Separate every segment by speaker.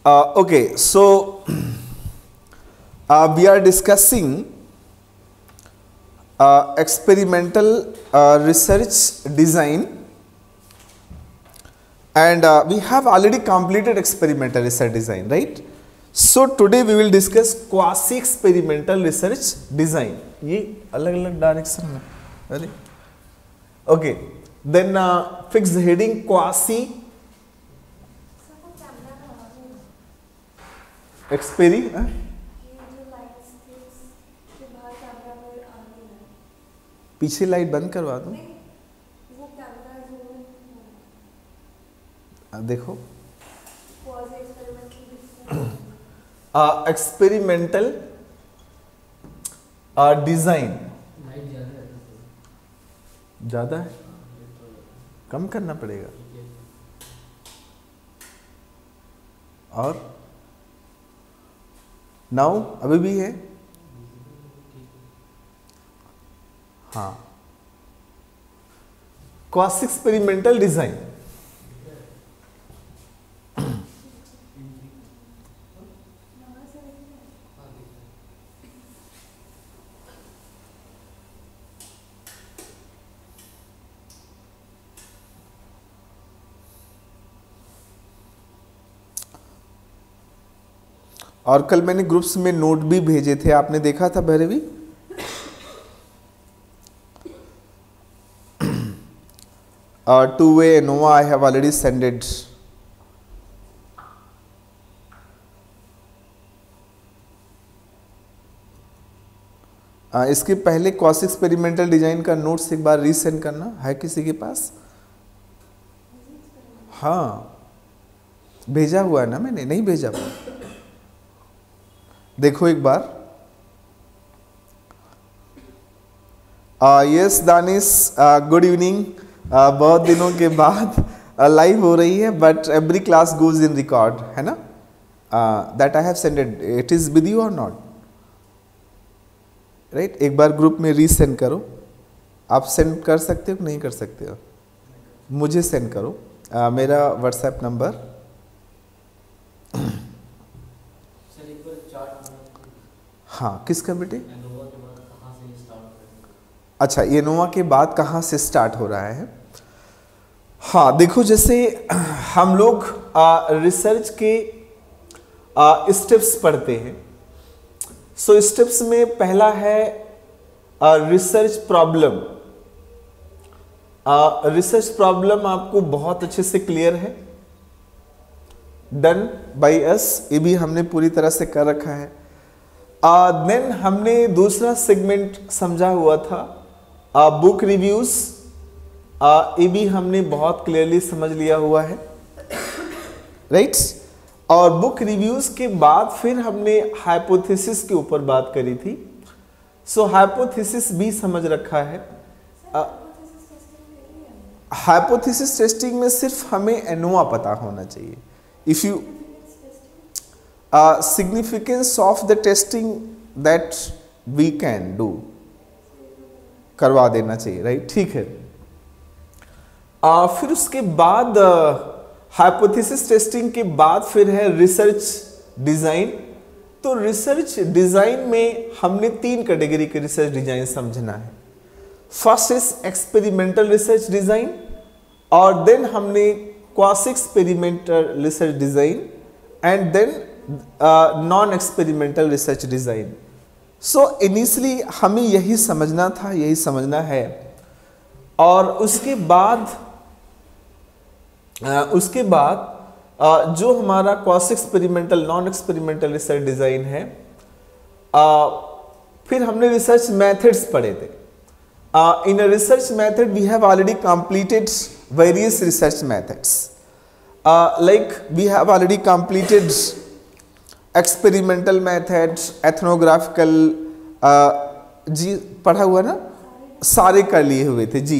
Speaker 1: Okay, so we are discussing experimental research design, and we have already completed experimental research design, right? So today we will discuss quasi experimental research design. ये अलग अलग direction में, अरे okay, then fix the heading quasi एक्सपेरी पीछे light बंद करवा दो, देखो एक्सपेरिमेंटल डिजाइन ज्यादा है, कम करना पड़ेगा। और नाउ अभी भी है, हाँ, क्वासी एक्सपेरिमेंटल डिजाइन। और कल मैंने ग्रुप्स में नोट भी भेजे थे, आपने देखा था Bhairavi? Two way ANOVA I have already sended. इसके पहले क्वासी एक्सपेरिमेंटल डिजाइन का नोट्स एक बार रीसेंड करना है किसी के पास? हाँ, भेजा हुआ है ना, मैंने नहीं भेजा हुआ, देखो एक बार। Yes Danish, good evening. बहुत दिनों के बाद लाइव हो रही है, but every class goes in record, है ना? That I have sended, it is with you और नॉट, राइट? एक बार ग्रुप में रीसेंड करो। आप सेंड कर सकते हो कि नहीं कर सकते हो? मुझे सेंड करो, मेरा व्हाट्सएप नंबर। हाँ, किसका बेटे? अच्छा, एनोवा के बाद कहाँ से स्टार्ट हो रहा है? हाँ, देखो, जैसे हम लोग रिसर्च के स्टेप्स पढ़ते हैं। सो स्टेप्स में पहला है रिसर्च प्रॉब्लम। रिसर्च प्रॉब्लम आपको बहुत अच्छे से क्लियर है, डन बाय अस, ये भी हमने पूरी तरह से कर रखा है। देन हमने दूसरा सेगमेंट समझा हुआ था बुक रिव्यूज, ये भी हमने बहुत क्लियरली समझ लिया हुआ है, राइट? और बुक रिव्यूज के बाद फिर हमने हाइपोथेसिस के ऊपर बात करी थी। सो हाइपोथेसिस भी समझ रखा है। हाइपोथेसिस टेस्टिंग में सिर्फ हमें एनोवा पता होना चाहिए। If you significance of the testing that we can do, करवा देना चाहिए, राइट? ठीक है। फिर उसके बाद हाइपोथेसिस टेस्टिंग के बाद फिर है रिसर्च डिजाइन। तो रिसर्च डिजाइन में हमने 3 कैटेगरी के रिसर्च डिजाइन समझना है। First is experimental research design, और देन हमने quasi experimental research design, and then non experimental research design. So initially हमें यही समझना था, यही समझना है। और उसके बाद जो हमारा quasi experimental non experimental research design है, फिर हमने रिसर्च मेथड्स पढ़े थे। In a research method we have already completed various research methods, like we have already completed experimental method, ethnographical, जी पढ़ा हुआ ना, सारे कर लिए हुए थे जी।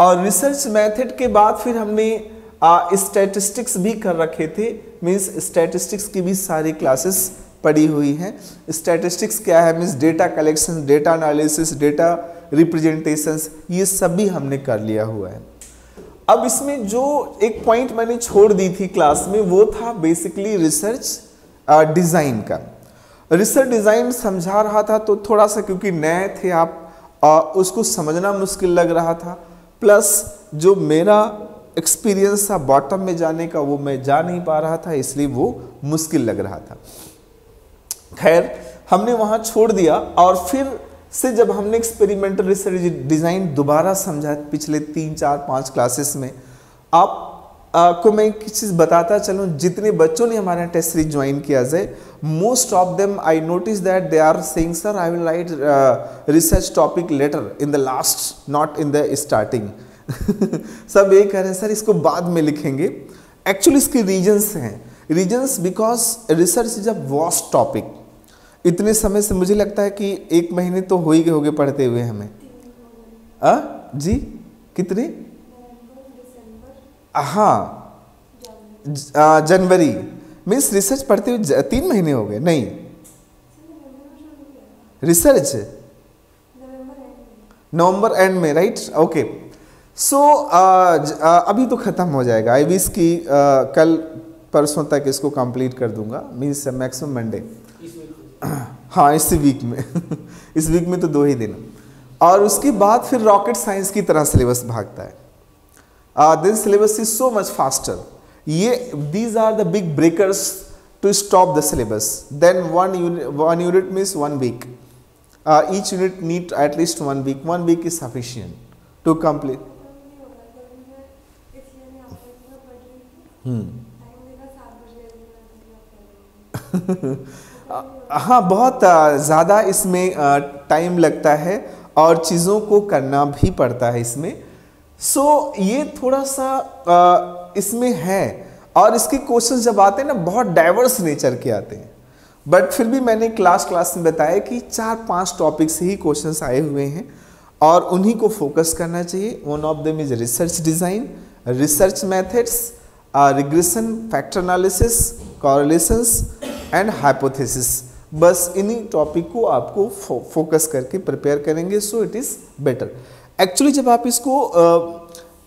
Speaker 1: और रिसर्च मेथड के बाद फिर हमने स्टैटिस्टिक्स भी कर रखे थे, मींस स्टैटिस्टिक्स की भी सारी क्लासेस पढ़ी हुई हैं। स्टैटिस्टिक्स क्या है? Means data collection, data analysis, data representations, ये सभी हमने कर लिया हुआ है। अब इसमें जो एक पॉइंट मैंने छोड़ दी थी क्लास में वो था बेसिकली रिसर्च डिज़ाइन का। रिसर्च डिज़ाइन समझा रहा था तो थोड़ा सा क्योंकि नए थे आप उसको समझना मुश्किल लग रहा था, प्लस जो मेरा एक्सपीरियंस था बॉटम में जाने का वो मैं जा नहीं पा रहा था, इसलिए वो मुश्किल लग रहा था। खैर हमने वहाँ छोड़ दिया और फिर से जब हमने एक्सपेरिमेंटल रिसर्च डिज़ाइन दोबारा समझा पिछले 3, 4, 5 क्लासेस में, आप को मैं एक चीज़ बताता चलूँ, जितने बच्चों ने हमारे टेस्ट सीरीज ज्वाइन किया जाए, most of them I notice that they are saying sir I will write research topic later in the last, not in the starting. सब ये कह रहे हैं सर इसको बाद में लिखेंगे। एक्चुअली इसके रीजंस हैं, reasons because research is a vast topic. इतने समय से मुझे लगता है कि 1 महीने तो हो ही गए पढ़ते हुए हमें। जी कितने? हाँ जनवरी मीन्स रिसर्च पढ़ते हुए 3 महीने हो गए। नहीं रिसर्च नवंबर एंड में, राइट? ओके सो अभी तो ख़त्म हो जाएगा। आई विश की कल परसों तक इसको कंप्लीट कर दूंगा, मीन्स मैक्सिमम मंडे। हाँ इसी वीक में इस वीक में तो 2 ही दिन, और उसके बाद फिर रॉकेट साइंस की तरह सिलेबस भागता है। This syllabus is so much faster. These are the big breakers to stop the syllabus. Then one unit means 1 week. Each unit need at least 1 week. 1 week is sufficient to complete. हाँ बहुत ज़्यादा इसमें time लगता है और चीज़ों को करना भी पड़ता है इसमें। सो ये थोड़ा सा इसमें है, और इसके क्वेश्चन जब आते हैं ना बहुत डाइवर्स नेचर के आते हैं, बट फिर भी मैंने क्लास में बताया कि 4-5 टॉपिक से ही क्वेश्चंस आए हुए हैं और उन्हीं को फोकस करना चाहिए। One of them is research design, research methods, regression, factor analysis, correlations and hypothesis. बस इन्हीं टॉपिक को आपको फोकस करके प्रिपेयर करेंगे, so it is better. Actually जब आप इसको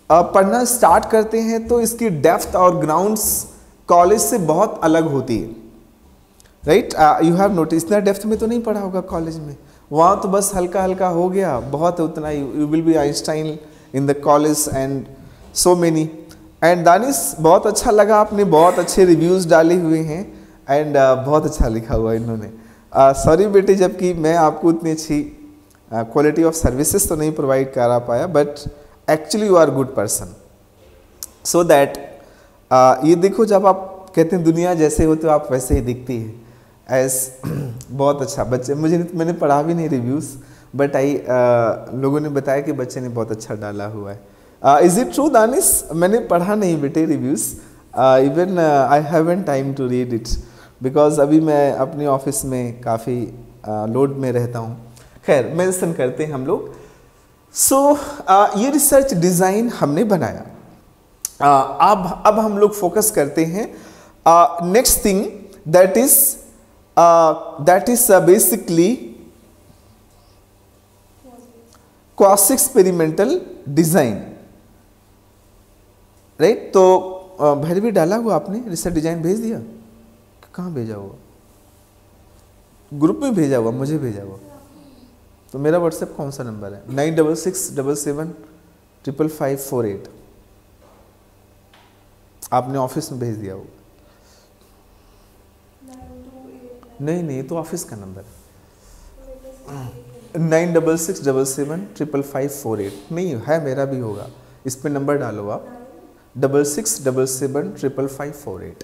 Speaker 1: पढ़ना स्टार्ट करते हैं तो इसकी डेप्थ और ग्राउंड्स कॉलेज से बहुत अलग होती है, राइट? यू हैव नोटिस, इतना डेप्थ में तो नहीं पढ़ा होगा कॉलेज में, वहाँ तो बस हल्का हल्का हो गया, बहुत उतना ही। You will be Einstein in the college and so many. And Danish बहुत अच्छा लगा, आपने बहुत अच्छे रिव्यूज़ डाले हुए हैं एंड बहुत अच्छा लिखा हुआ इन्होंने। सॉरी बेटे, जबकि मैं आपको उतनी अच्छी क्वालिटी ऑफ सर्विसेज तो नहीं प्रोवाइड करा पाया, but actually you are good person. So that ये देखो, जब आप कहते हैं दुनिया जैसे हो तो आप वैसे ही दिखती है एज बहुत अच्छा बच्चे। मैंने पढ़ा भी नहीं रिव्यूज़, बट लोगों ने बताया कि बच्चे ने बहुत अच्छा डाला हुआ है। Is it true Danish? मैंने पढ़ा नहीं बेटे reviews, even I haven't time to read it, because अभी मैं अपने ऑफिस में काफ़ी लोड में रहता हूँ। खैर मेंशन करते हैं हम लोग। सो ये रिसर्च डिज़ाइन हमने बनाया। अब हम लोग फोकस करते हैं next thing, that is basically quasi experimental design, right? तो भैरवी डाला हुआ आपने, रिसर्च डिज़ाइन भेज दिया? कहाँ भेजा हुआ? ग्रुप में भेजा हुआ, मुझे भेजा हुआ। तो मेरा व्हाट्सएप कौन सा नंबर है? 9667755548। आपने ऑफिस में भेज दिया होगा। नहीं तो ऑफिस का नंबर है 9667755548। नहीं है, मेरा भी होगा। इस पे नंबर डालो आप, 6677755548।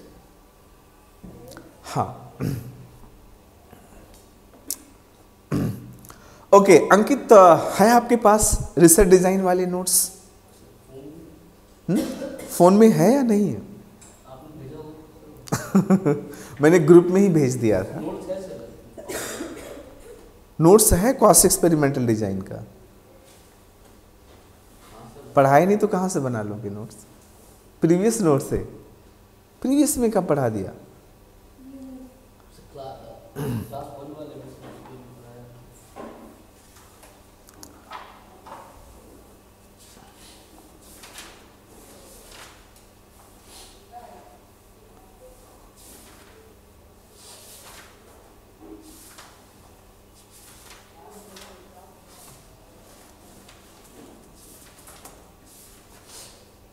Speaker 1: हाँ ओके अंकित, है आपके पास रिसर्च डिज़ाइन वाले नोट्स? फ़ोन में है या नहीं है? मैंने ग्रुप में ही भेज दिया था। नोट्स है क्वासी एक्सपेरिमेंटल डिज़ाइन का? पढ़ाई नहीं तो कहाँ से बना लोगे नोट्स? प्रीवियस नोट्स से? प्रीवियस में कब पढ़ा दिया?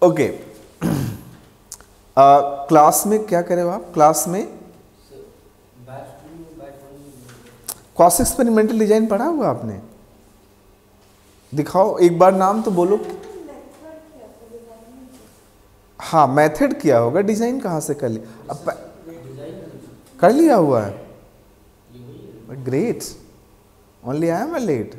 Speaker 1: ओके, क्लास में क्या करे हो आप? क्लास में क्रॉस एक्सपेरिमेंटल डिजाइन पढ़ा हुआ आपने? दिखाओ एक बार, नाम तो बोलो। हाँ, मेथड किया होगा, डिजाइन कहाँ से कर लिया? अब कर लिया हुआ है, great, only I am late.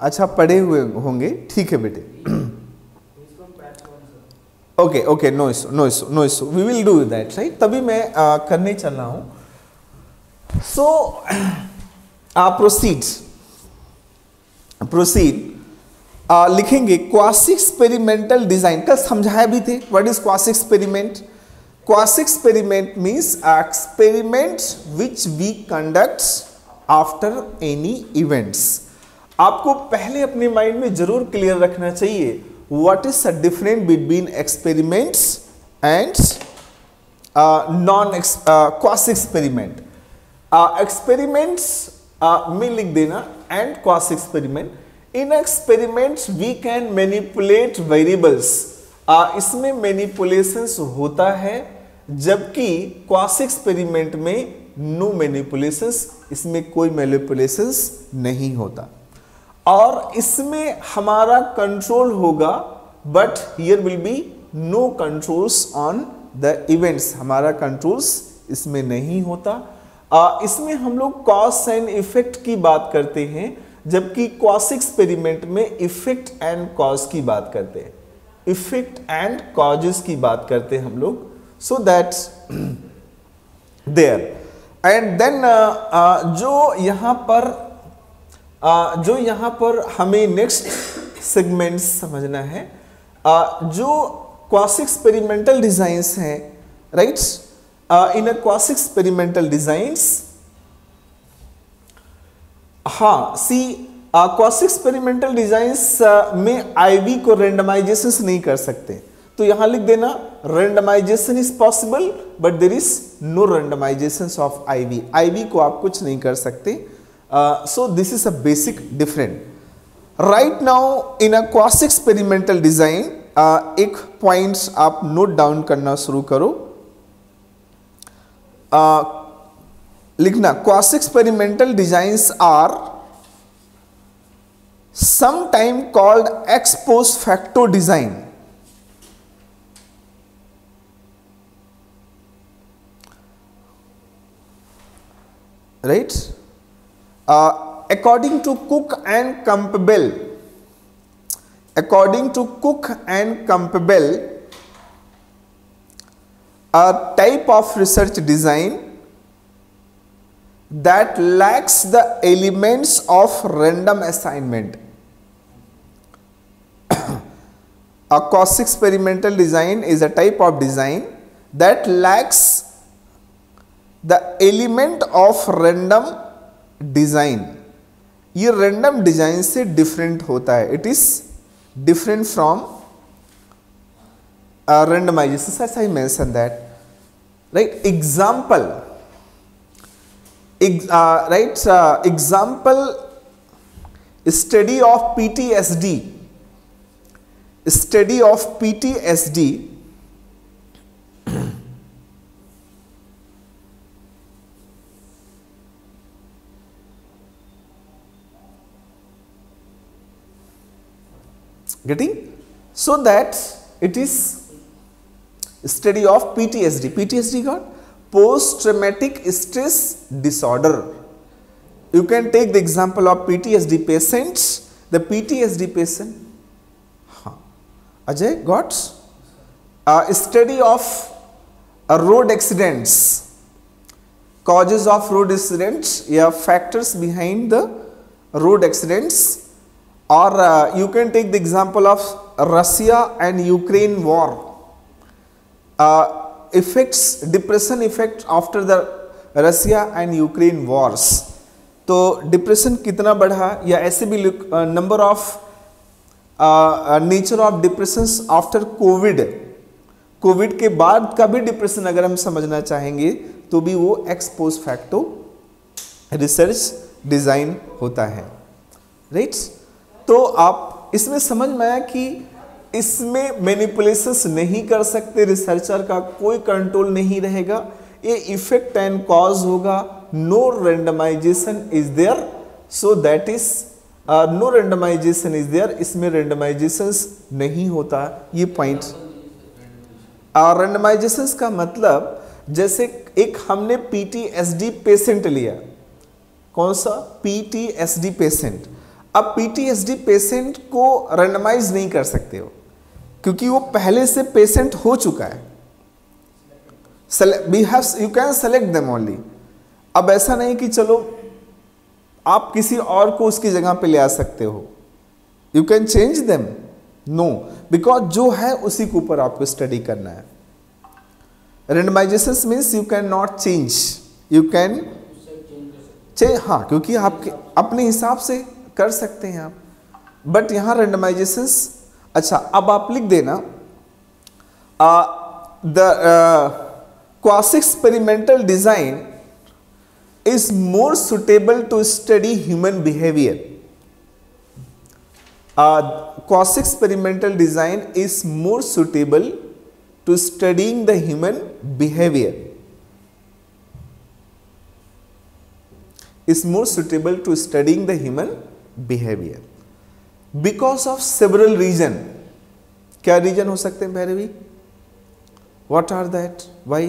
Speaker 1: अच्छा, पढ़े हुए होंगे, ठीक है बेटे। Okay okay, no issue no issue no issue, we will do that, right? तभी मैं करने चल रहा हूं। सो प्रोसीड लिखेंगे क्वासी एक्सपेरिमेंटल डिजाइन। कल समझाया भी थे, what is quasi experiment? Quasi experiment means experiment which we conduct after any events. आपको पहले अपने माइंड में जरूर क्लियर रखना चाहिए what is the difference between experiments and non quasi experiment. Experiments में लिख देना and quasi experiment. In experiments we can manipulate variables. इसमें मैनिपुलेशंस होता है, जबकि क्वासी एक्सपेरिमेंट में नो मैनिपुलेशंस, इसमें कोई मैनिपुलेशंस नहीं होता। और इसमें हमारा कंट्रोल होगा, but here will be no controls on the events. हमारा कंट्रोल्स इसमें नहीं होता। इसमें हम लोग कॉज एंड इफेक्ट की बात करते हैं, जबकि क्वासी एक्सपेरिमेंट में इफेक्ट एंड कॉज की बात करते हैं, इफेक्ट एंड कॉजेस की बात करते हैं हम लोग। So that there and then जो यहाँ पर हमें नेक्स्ट सेगमेंट समझना है, जो क्वासी एक्सपेरिमेंटल डिजाइंस हैं, right? In quasi experimental designs, हाँ सी क्वासी एक्सपेरिमेंटल डिजाइंस में आईवी को रेंडमाइजेशन नहीं कर सकते, तो यहां लिख देना randomization is possible but there is no randomization of IV. IV को आप कुछ नहीं कर सकते। So this is a basic different. Right now in a quasi experimental design, एक पॉइंट्स आप नोट डाउन करना शुरू करो। लिखना quasi experimental designs are sometime called ex post facto design. Right? According to Cook and Campbell, a type of research design that lacks the elements of random assignment. A quasi experimental design is a type of design that lacks the element of random design. ये random design से different होता है. It is different from randomization. As I mentioned that, right? Example. Example, study of PTSD. Study of PTSD getting? So that it is study of PTSD. PTSD got post traumatic stress disorder. You can take the example of PTSD patients. The PTSD patient, Ajay, got a study of road accidents, causes of road accidents, yeah, factors behind the road accidents. Or you can take the example of Russia and Ukraine war, effects, depression effect after the Russia and Ukraine wars. तो depression कितना बढ़ा, या ऐसे भी number of nature of depression after Covid के बाद का भी डिप्रेशन अगर हम समझना चाहेंगे तो भी वो x post facto research design होता है, राइट। तो आप इसमें समझ में आया कि इसमें मैनिपुलेशंस नहीं कर सकते, रिसर्चर का कोई कंट्रोल नहीं रहेगा, ये इफेक्ट एंड कॉज होगा, no randomization is there, so that is no randomization is there, इसमें रेंडमाइजेशंस नहीं होता, ये पॉइंट। रेंडमाइजेशंस का मतलब जैसे एक हमने पीटीएसडी पेशेंट लिया, कौन सा, पीटीएसडी पेशेंट। अब पीटीएसडी पेशेंट को रेंडमाइज नहीं कर सकते हो क्योंकि वो पहले से पेशेंट हो चुका है, you can select them only. अब ऐसा नहीं कि चलो आप किसी और को उसकी जगह पे ले आ सकते हो, you can change them, no, because जो है उसी के ऊपर आपको स्टडी करना है। Randomization means you can not change, you can change, हाँ, क्योंकि आपके अपने हिसाब से कर सकते हैं आप, बट यहां रेंडमाइजेशन। अच्छा, अब आप लिख देना the quasi experimental design is more suitable to study human behavior. Quasi experimental design is more suitable to studying the human behavior. Is more suitable to studying the human behavior because of several reason. क्या reason हो सकते हैं Bhairavi? What are that? Why?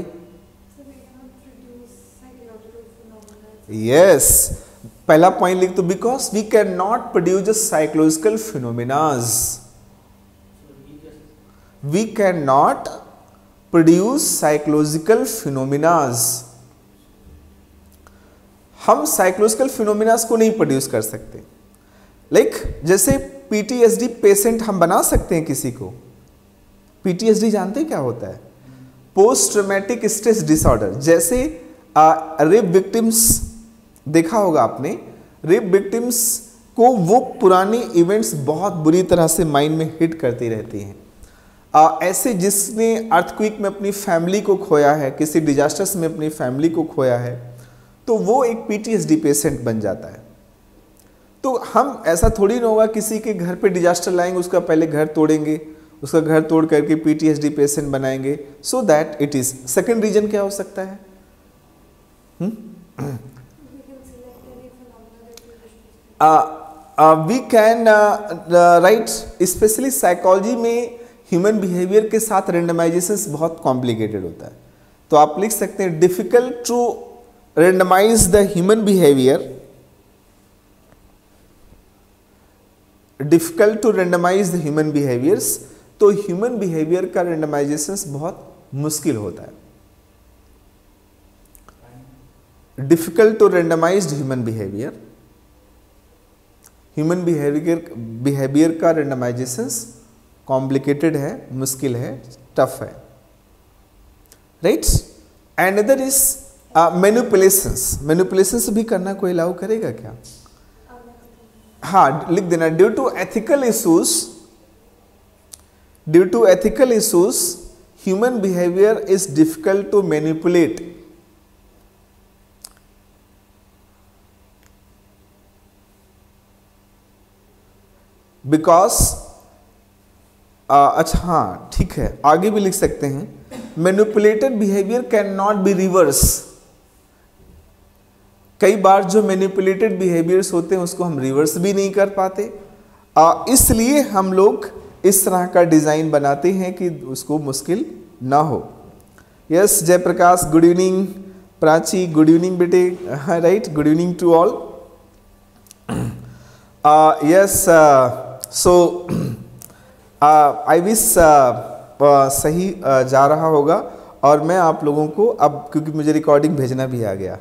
Speaker 1: Yes, पहला point लिख दो, because we can not produce psychological phenomenas, we can not produce psychological phenomenas, हम psychological phenomenas को नहीं प्रोड्यूस कर सकते। लाइक जैसे पीटीएसडी पेशेंट हम बना सकते हैं किसी को, पीटीएसडी जानते हैं क्या होता है, पोस्ट ट्रॉमेटिक स्ट्रेस डिसऑर्डर। जैसे रेप विक्टिम्स देखा होगा आपने, रेप विक्टिम्स को वो पुरानी इवेंट्स बहुत बुरी तरह से माइंड में हिट करती रहती हैं। ऐसे जिसने अर्थक्वेक में अपनी फैमिली को खोया है, किसी डिजास्टर्स में अपनी फैमिली को खोया है, तो वो एक पीटीएसडी पेशेंट बन जाता है। तो हम ऐसा थोड़ी ना होगा किसी के घर पे डिजास्टर लाएंगे, उसका पहले घर तोड़ेंगे, उसका घर तोड़ करके पीटीएसडी पेशेंट बनाएंगे, so that it is. Second reason क्या हो सकता है? We can right, specially psychology में ह्यूमन बिहेवियर के साथ रेंडमाइजेशन बहुत कॉम्प्लिकेटेड होता है, तो आप लिख सकते हैं difficult to randomize the human behaviour, difficult to randomize the human behaviours. तो ह्यूमन बिहेवियर का रेंडमाइजेशन बहुत मुश्किल होता है, difficult to randomized human behaviour, human behaviour का रेंडमाइजेशन कॉम्प्लिकेटेड है, मुश्किल है, टफ है, right. And other is manipulations, manipulations भी करना कोई अलाउ करेगा क्या? हाँ, लिख देना, due to ethical issues, due to ethical issues human behaviour is difficult to manipulate. Because अच्छा, हाँ ठीक है, आगे भी लिख सकते हैं, manipulated behaviour can not be reverse. कई बार जो मैनिपुलेटेड बिहेवियर्स होते हैं उसको हम रिवर्स भी नहीं कर पाते, इसलिए हम लोग इस तरह का डिज़ाइन बनाते हैं कि उसको मुश्किल ना हो। Yes Jayprakash, good evening. Prachi, good evening बेटे, right, good evening to all. Yes, so I wish सही जा रहा होगा, और मैं आप लोगों को अब, क्योंकि मुझे रिकॉर्डिंग भेजना भी आ गया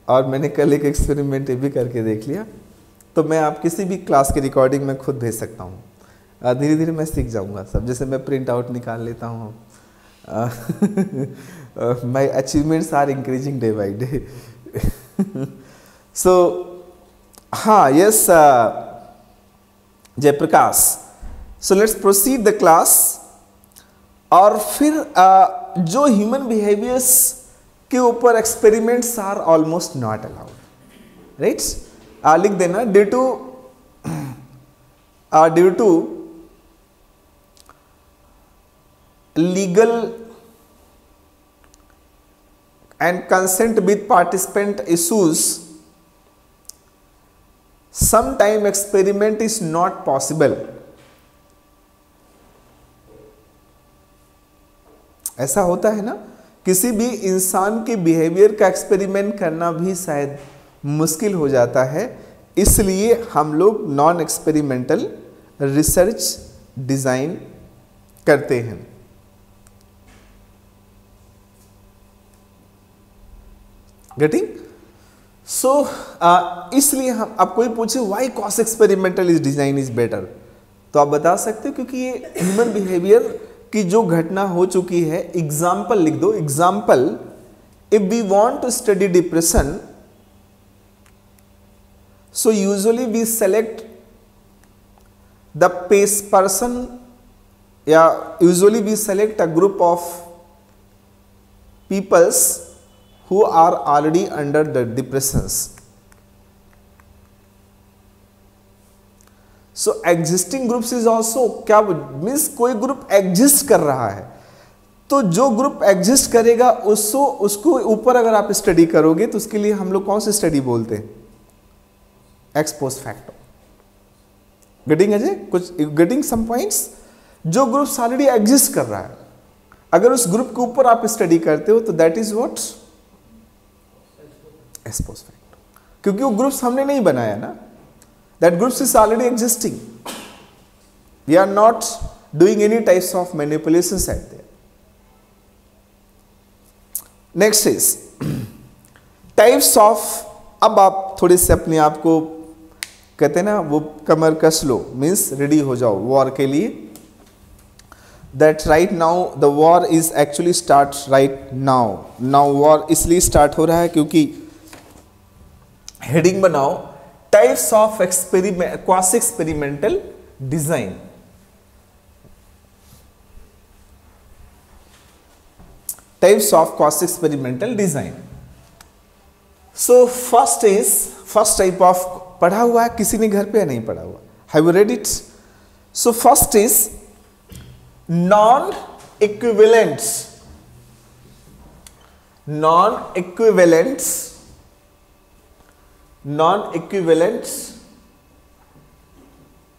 Speaker 1: और मैंने कल एक एक्सपेरिमेंट भी करके देख लिया, तो मैं आप किसी भी क्लास की रिकॉर्डिंग में खुद भेज सकता हूँ। धीरे धीरे मैं सीख जाऊँगा सब, जैसे मैं प्रिंट आउट निकाल लेता हूँ। My achievements are increasing day by day. So हाँ, yes Jayprakash, so let's proceed the class. और फिर जो ह्यूमन बिहेवियर्स के ऊपर experiments are almost not allowed, right. लिख देना due to legal and consent with participant issues, sometime experiment is not possible. ऐसा होता है ना, किसी भी इंसान के बिहेवियर का एक्सपेरिमेंट करना भी शायद मुश्किल हो जाता है, इसलिए हम लोग नॉन एक्सपेरिमेंटल रिसर्च डिजाइन करते हैं। गेटिंग? सो इसलिए हम, अब कोई पूछे why cos experimental is design is better, तो आप बता सकते हो क्योंकि ये ह्यूमन बिहेवियर की जो घटना हो चुकी है। एग्जाम्पल लिख दो, example, if we want to study depression, so usually we select the person, या usually we select a group of peoples who are already under the depressions. So existing groups is also, क्या means कोई group exist कर रहा है, तो जो group exist करेगा उसको ऊपर अगर आप स्टडी करोगे तो उसके लिए हम लोग कौन सी स्टडी बोलते हैं? X post facto. Getting Ajay? कुछ गेटिंग सम पॉइंट्स? जो ग्रुप्स ऑलरेडी एग्जिस्ट कर रहा है, अगर उस ग्रुप के ऊपर आप स्टडी करते हो तो that is what? Ex post facto, क्योंकि वो ग्रुप्स हमने नहीं बनाया ना, that groups is already existing, we are not doing any types of manipulations at there. Next is types of, अब आप थोड़े से अपने आप को कहते हैं ना वो कमर कस लो, मीन्स रेडी हो जाओ वॉर के लिए, that right now the war is actually start right now. Now war इसलिए स्टार्ट हो रहा है क्योंकि हेडिंग बनाओ, types of experiment, quasi experimental design. Types of quasi experimental design. So first type of, पढ़ा हुआ है किसी ने घर पे या नहीं पढ़ा हुआ? Have you read it? So first is non equivalents. non-equivalence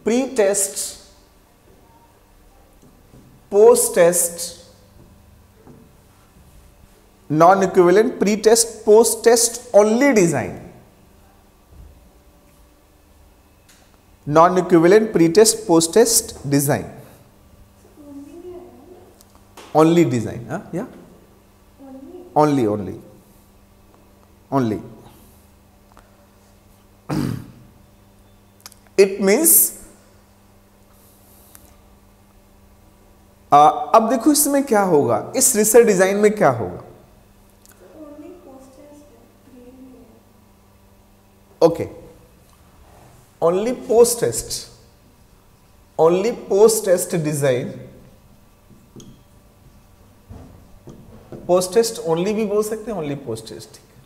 Speaker 1: pre-test, post-test, non-equivalent pre-test, post-test only design, non-equivalent pre-test, post-test design, only design, huh? Yeah, only it means, अब देखो इसमें क्या होगा, इस रिसर्च डिजाइन में क्या होगा? Okay, only post test design, post test only भी बोल सकते हैं, ओनली पोस्ट टेस्ट, ठीक है,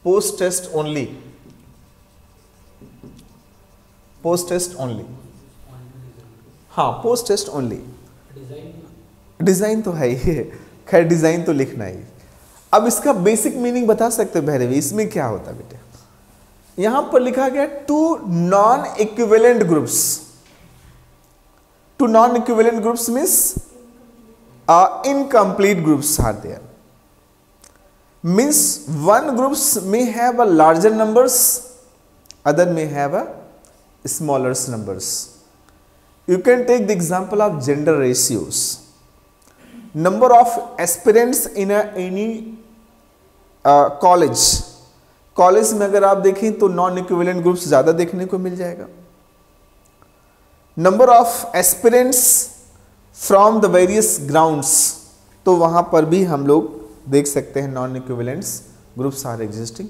Speaker 1: post test only, post test only, हाँ पोस्ट टेस्ट ओनली। डिजाइन तो है ही, खैर डिजाइन तो लिखना ही। अब इसका बेसिक मीनिंग बता सकते हो भैरवी, इसमें क्या होता है बेटे? यहां पर लिखा गया two non equivalent groups. Two non equivalent groups means incomplete groups are there, means one groups may have a larger numbers, other may have a smaller numbers. You can take the example of gender ratios. Number of aspirants in any college में अगर आप देखें तो non equivalent groups ज्यादा देखने को मिल जाएगा। Number of aspirants from the various grounds, तो वहां पर भी हम लोग देख सकते हैं non equivalents groups are existing.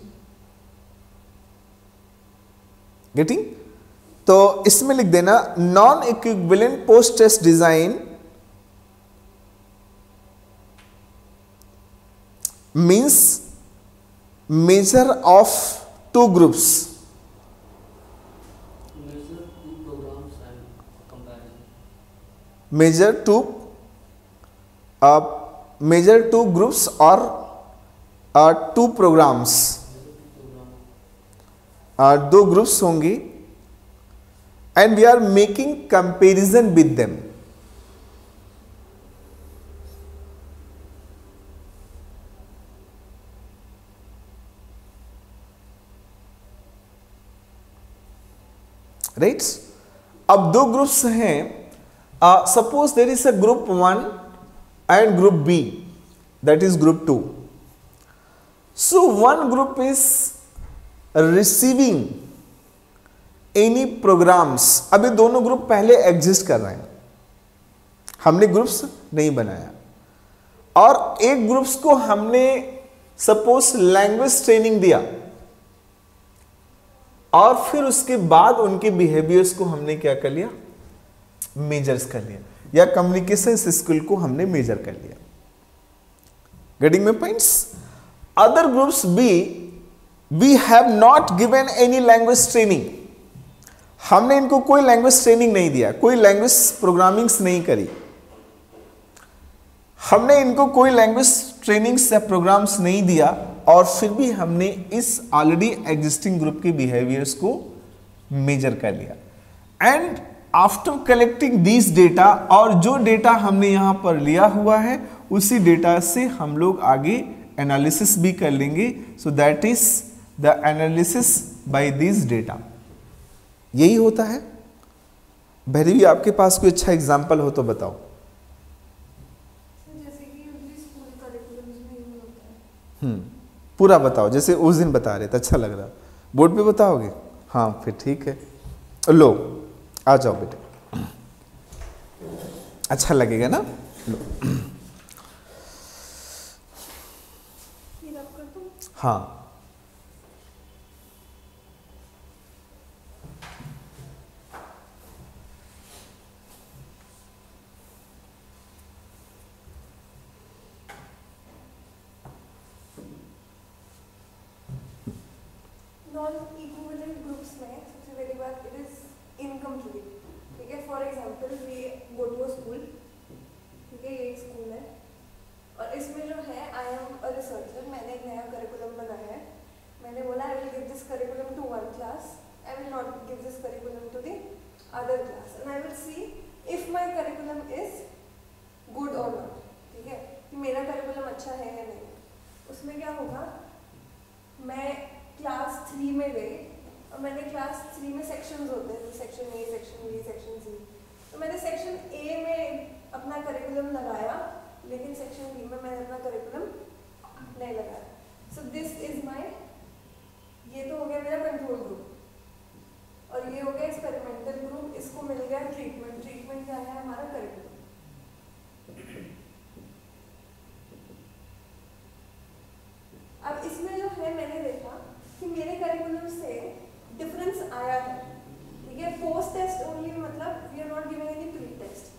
Speaker 1: Getting? तो इसमें लिख देना non equivalent post test design means measure of two groups.
Speaker 2: Measure two programs and comparison.
Speaker 1: Measure two groups or two programs. दो ग्रुप्स होंगी and we are making comparison with them. Right अब दो groups हैं. Suppose there is a group 1 and group B, that is group 2. So one group is receiving any programs. अब ये दोनों group पहले exist कर रहे हैं, हमने ग्रुप्स नहीं बनाया. और एक ग्रुप्स को हमने सपोज लैंग्वेज ट्रेनिंग दिया और फिर उसके बाद उनके बिहेवियर्स को हमने क्या कर लिया, मेजर्स कर लिया, या कम्युनिकेशन स्किल को हमने मेजर कर लिया. Getting my points. Other groups B, we have not given any language training. हमने इनको कोई लैंग्वेज ट्रेनिंग नहीं दिया, कोई लैंग्वेज प्रोग्रामिंग्स नहीं करी, हमने इनको कोई लैंग्वेज ट्रेनिंग्स या प्रोग्राम्स नहीं दिया, और फिर भी हमने इस ऑलरेडी एग्जिस्टिंग ग्रुप के बिहेवियर्स को मेजर कर लिया. And after collecting this data, और जो डेटा हमने यहां पर लिया हुआ है उसी डेटा से हम लोग आगे एनालिसिस भी कर लेंगे. सो that is the analysis by this data. यही होता है. भैरवी, आपके पास कोई अच्छा एग्जांपल हो तो बताओ.
Speaker 3: जैसे कि स्कूल करिकुलम्स में यूज होता है.
Speaker 1: पूरा बताओ, जैसे उस दिन बता रहे थे, अच्छा लग रहा. बोर्ड पे बताओगे? हाँ फिर ठीक है. लो आ जाओ बेटे, अच्छा लगेगा ना. लो. हाँ
Speaker 3: नॉन इक्विवेलेंट ग्रुप्स में सबसे पहली बात, इट इज इनकम्प्लीट. ठीक है, for example we go to a school. ठीक है, ये एक स्कूल है और इसमें जो है आई एम अ रिसर्चर. मैंने एक नया करिकुलम बनाया है. मैंने बोला I will give this curriculum to one class, I will not give this curriculum to the other class, and I will see if my curriculum is good or not. ठीक है, कि मेरा करिकुलम अच्छा है या नहीं. उसमें क्या होगा, मैं क्लास 3 में गई और मैंने क्लास 3 में सेक्शंस होते हैं, section A, section B, section C. तो मैंने सेक्शन ए में अपना करिकुलम लगाया, लेकिन सेक्शन बी में मैंने अपना करिकुलम नहीं लगाया. सो दिस इज माय, ये तो हो गया मेरा कंट्रोल ग्रुप, और ये हो गया एक्सपेरिमेंटल ग्रुप. इसको मिल गया ट्रीटमेंट. ट्रीटमेंट क्या है, हमारा करिकुलम. अब इसमें जो है मैंने देखा कि मेरे करिकुलम से डिफरेंस आया है. ठीक है, पोस्ट टेस्ट ओनली, मतलब we are not giving any pre test.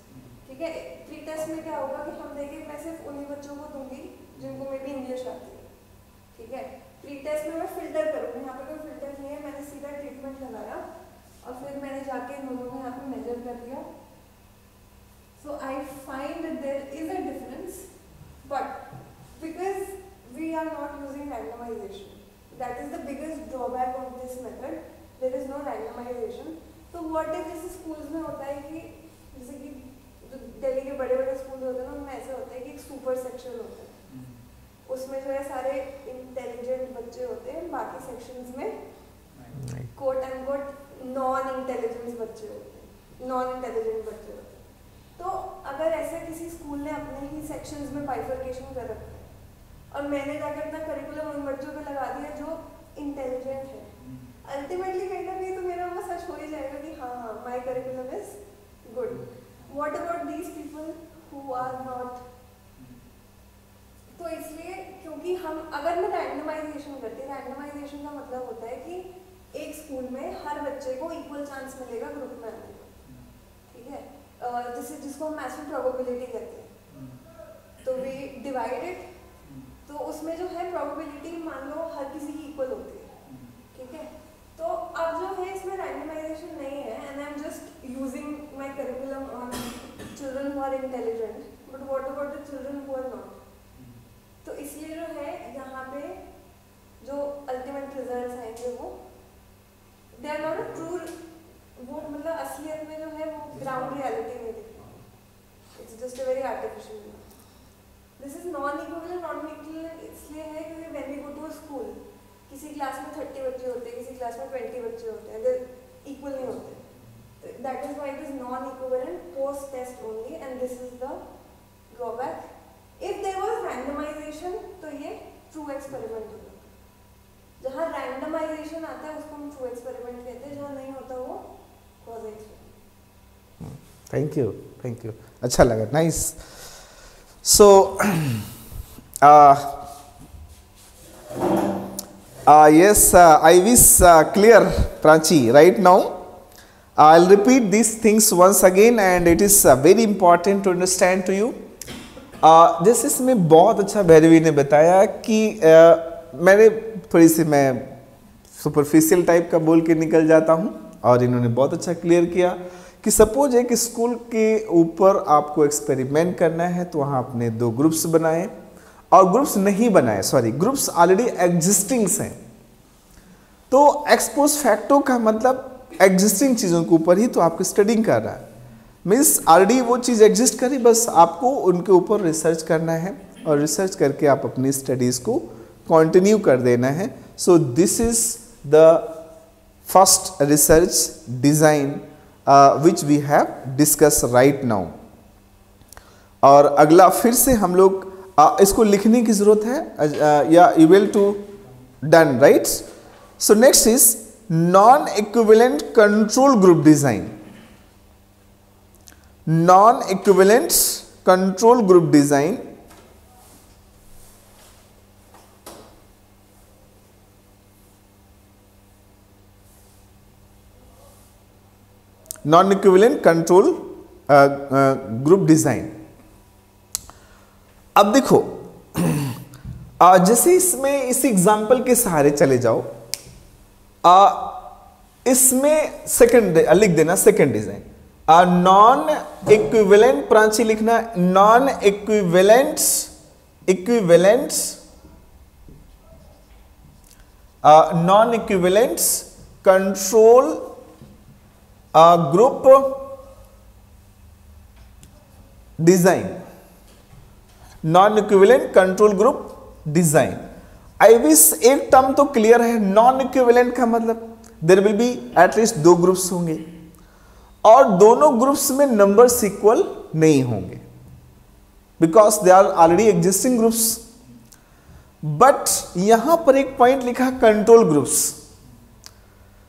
Speaker 3: ठीक है, प्री टेस्ट में क्या होगा कि हम देखें, मैं सिर्फ उन्हीं बच्चों को दूंगी जिनको मे बी इंग्लिश आती है. ठीक है, प्री टेस्ट में मैं फिल्टर करूँगी. यहाँ पे कोई फिल्टर नहीं है, मैंने सीधा ट्रीटमेंट लगाया और फिर मैंने जाके इन दोनों में यहाँ पे मेजर कर दिया. So I find that there is a difference, but because we are not using randomization. That is the biggest drawback of this method. There is no randomization. तो what if जैसे schools में होता है कि जैसे कि दिल्ली के बड़े बड़े स्कूल होते हैं ना, उनमें ऐसा होता है कि एक सुपर सेक्शन होता है. उसमें जो है सारे इंटेलिजेंट बच्चे होते हैं, बाकी सेक्शंस में quote and quote non intelligent बच्चे होते हैं, नॉन इंटेलिजेंट बच्चे होते हैं. तो अगर ऐसे किसी स्कूल ने अपने ही सेक्शंस में बाइफर्केशन कर रखा है और मैंने जाकर अपना करिकुलम उन बच्चों पे लगा दिया जो इंटेलिजेंट है, अल्टीमेटली कहीं ना कहीं तो मेरा वो सच हो ही जाएगा कि हाँ हाँ my curriculum is good. What about these people who are not. तो इसलिए क्योंकि हम अगर मैं रैंडमाइजेशन करती, रैंडमाइजेशन का मतलब होता है कि एक स्कूल में हर बच्चे को इक्वल चांस मिलेगा ग्रुप में आने का. ठीक है, जिसको हम मैक्सिमम प्रोबेबिलिटी कहते हैं. तो वी डिवाइड इट. तो उसमें जो है प्रोबेबिलिटी मान लो हर किसी की इक्वल होती है. ठीक ठीक है, तो अब जो है इसमें रैंडमाइजेशन नहीं है and I am just using my curriculum on children who are intelligent, but what about the children who are not? तो इसलिए जो है यहाँ पे जो अल्टीमेट रिजल्ट्स आएंगे वो they are not a true, वो मतलब असलियत में जो है वो ग्राउंड रियलिटी में दिखेगा, it's just a very artificial. This is non equivalent इसलिए है क्योंकि when we go to a school, किसी क्लास में 30 बच्चे होते हैं, किसी क्लास में 20 बच्चे होते हैं, दे इक्वल नहीं होते, that is why it is non equivalent post test only and this is the drawback. If there was randomization तो ये ट्रू एक्सपेरिमेंट होगा, जहाँ रैंडमाइजेशन आता है उसको हम ट्रू एक्सपेरिमेंट कहते हैं, जहाँ नहीं होता वो कॉज एक्सपेरिमेंट।
Speaker 1: थैंक यू, अच्छा लगा, nice. So yes, I wish clear, Prachi. Right now, I'll repeat these things once again, and it is very important to understand to you. जैसे इसमें बहुत अच्छा भैरवी ने बताया कि मैंने थोड़ी सी मैं सुपरफिशियल टाइप का बोल के निकल जाता हूँ, और इन्होंने बहुत अच्छा क्लियर किया कि सपोज एक स्कूल के ऊपर आपको एक्सपेरिमेंट करना है, तो वहाँ आपने 2 ग्रुप्स बनाए, और ग्रुप्स नहीं बनाए, सॉरी, ग्रुप्स ऑलरेडी एग्जिस्टिंग्स हैं। तो एक्सपोज फैक्टो का मतलब एग्जिस्टिंग चीज़ों के ऊपर ही तो आपको स्टडिंग कर रहा है, मीन्स ऑलरेडी वो चीज़ एग्जिस्ट करी, बस आपको उनके ऊपर रिसर्च करना है, और रिसर्च करके आप अपनी स्टडीज़ को कंटिन्यू कर देना है। So this is the first research design which we have discuss right now. और अगला फिर से हम लोग इसको लिखने की जरूरत है, या you will to done, right? So next is non equivalent control group design. Non equivalent control group design non equivalent control group design. अब देखो, जैसे इसमें इस एग्जाम्पल के सहारे चले जाओ, इसमें सेकंड लिख देना, second design non equivalent, Pranchi लिखना, non equivalent non equivalent control group design, non equivalent control group design. I wish एक टर्म तो क्लियर है, नॉन इक्विवेलेंट का मतलब there will be at least 2 groups होंगे, और दोनों ग्रुप्स में नंबर्स इक्वल नहीं होंगे, because they are already existing groups. But यहां पर एक पॉइंट लिखा control groups.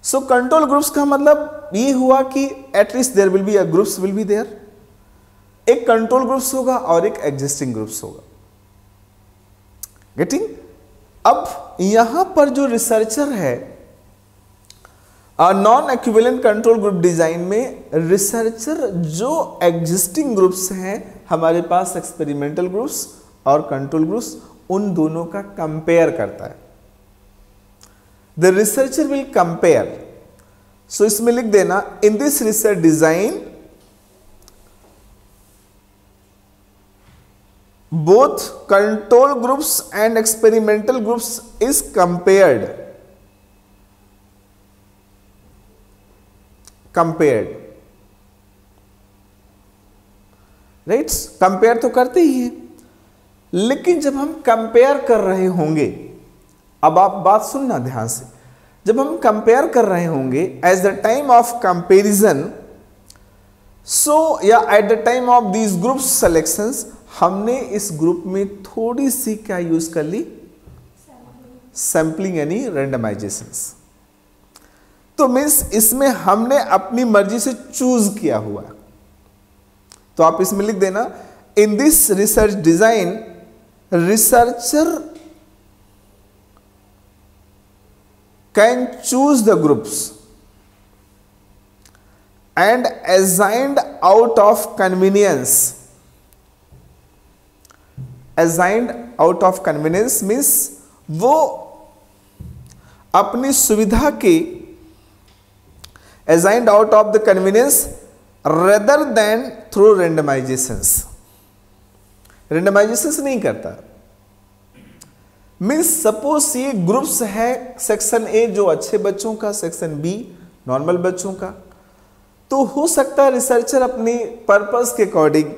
Speaker 1: So control groups का मतलब ये हुआ कि at least there will be a groups will be there, एक कंट्रोल ग्रुप्स होगा और एक एग्जिस्टिंग ग्रुप्स होगा। गेटिंग? अब यहां पर जो रिसर्चर है non equivalent control group design में, रिसर्चर जो एग्जिस्टिंग ग्रुप्स हैं हमारे पास, एक्सपेरिमेंटल ग्रुप्स और कंट्रोल ग्रुप्स, उन दोनों का कंपेयर करता है। The researcher will compare. So इसमें लिख देना, in this research design both control groups and experimental groups is compared right? Compare तो करते ही हैं, लेकिन जब हम कंपेयर कर रहे होंगे, अब आप बात सुनना ध्यान से, जब हम कंपेयर कर रहे होंगे at the time of comparison, so या at the time of these group selections, हमने इस ग्रुप में थोड़ी सी क्या यूज कर ली, सैंपलिंग यानी रैंडमाइजेशंस। तो मीन्स इसमें हमने अपनी मर्जी से चूज किया हुआ। तो आप इसमें लिख देना, in this research design researcher can choose the groups and assigned out of convenience. Assigned out of convenience means वो अपनी सुविधा के assigned out of the convenience rather than through randomizations. Randomizations नहीं करता। मीन्स सपोज ये groups है, section A जो अच्छे बच्चों का, सेक्शन बी नॉर्मल बच्चों का, तो हो सकता है रिसर्चर अपने पर्पस के अकॉर्डिंग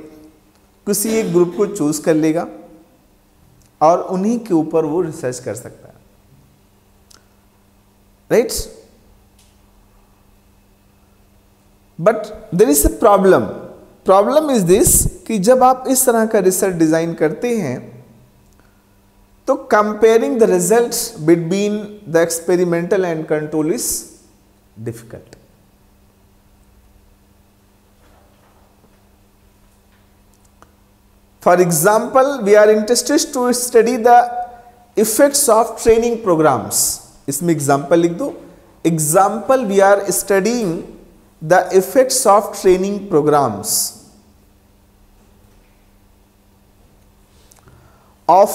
Speaker 1: किसी एक ग्रुप को चूज कर लेगा और उन्हीं के ऊपर वो रिसर्च कर सकता है, right. But there is a problem is this कि जब आप इस तरह का रिसर्च डिजाइन करते हैं तो comparing the results between the experimental and control is difficult. For example, we are interested to study the effects of training programmes. इसमें एग्जाम्पल लिख दो। Example, we are studying the effects of training programs of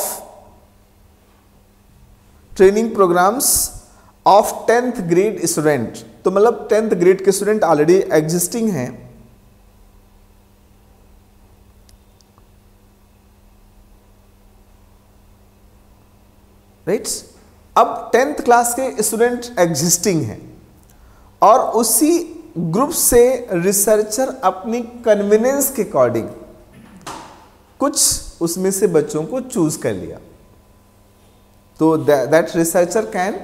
Speaker 1: 10th grade student. तो मतलब 10th grade के student already existing हैं, right. अब 10th class के student existing हैं और उसी ग्रुप से रिसर्चर अपनी कन्वीनियंस के अकॉर्डिंग कुछ उसमें से बच्चों को चूज कर लिया, तो that researcher can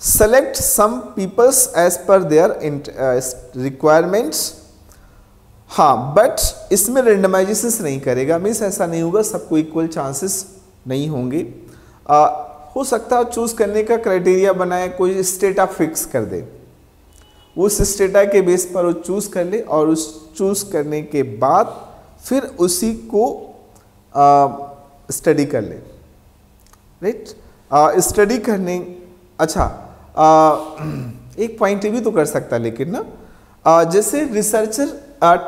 Speaker 1: select some peoples as per their requirements. हाँ, बट इसमें रेंडमाइजेशन नहीं करेगा, मीन्स ऐसा नहीं होगा सबको इक्वल चांसेस नहीं होंगे। हो सकता है चूज करने का क्राइटेरिया बनाए, कोई स्टेटा फिक्स कर दे, उस स्टेटा के बेस पर वो चूज कर ले और उस चूज करने के बाद फिर उसी को स्टडी कर ले, राइट। स्टडी करने, अच्छा एक पॉइंट ये भी तो कर सकता है लेकिन ना, जैसे रिसर्चर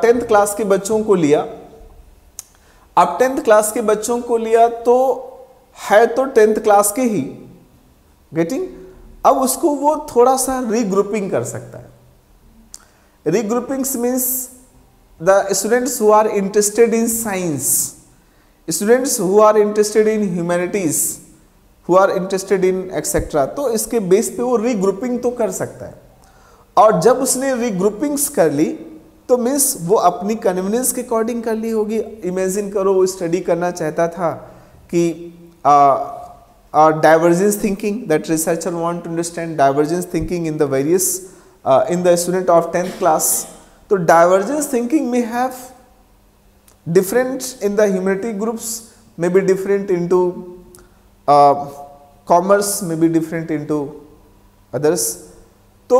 Speaker 1: 10th क्लास के बच्चों को लिया, अब 10th क्लास के बच्चों को लिया तो है तो 10th क्लास के ही, गेटिंग। अब उसको वो थोड़ा सा रीग्रुपिंग कर सकता है। Regroupings means the students who are interested in science, students who are interested in humanities, who are interested in etc. तो इसके बेस पे वो रीग्रुपिंग तो कर सकता है, और जब उसने रीग्रुपिंग्स कर ली तो मीन्स वो अपनी कन्वीनियंस के अकॉर्डिंग कर ली होगी। इमेजिन करो वो स्टडी करना चाहता था कि divergence thinking, that researcher want to understand divergence thinking in the various in the student of 10th class. So divergence thinking may have different in the humanity groups, may be different into commerce, may be different into others. तो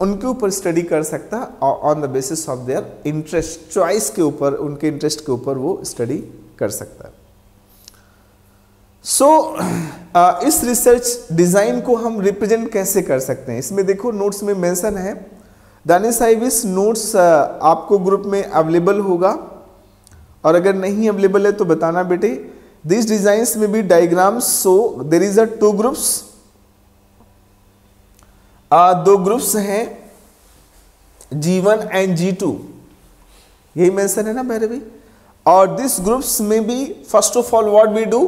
Speaker 1: उनके ऊपर study कर सकता on the basis of their interest, choice के ऊपर, उनके interest के ऊपर वो स्टडी कर सकता है। इस रिसर्च डिजाइन को हम रिप्रेजेंट कैसे कर सकते हैं, इसमें देखो नोट्स में मेंशन है। दानिश साहिबिस नोट्स आपको ग्रुप में अवेलेबल होगा, और अगर नहीं अवेलेबल है तो बताना बेटे। दिस डिजाइंस में भी diagrams, so there is a 2 groups, 2 groups हैं G1 एंड G2, यही मेंशन है ना मेरे भी। और दिस ग्रुप्स में भी first of all what we do,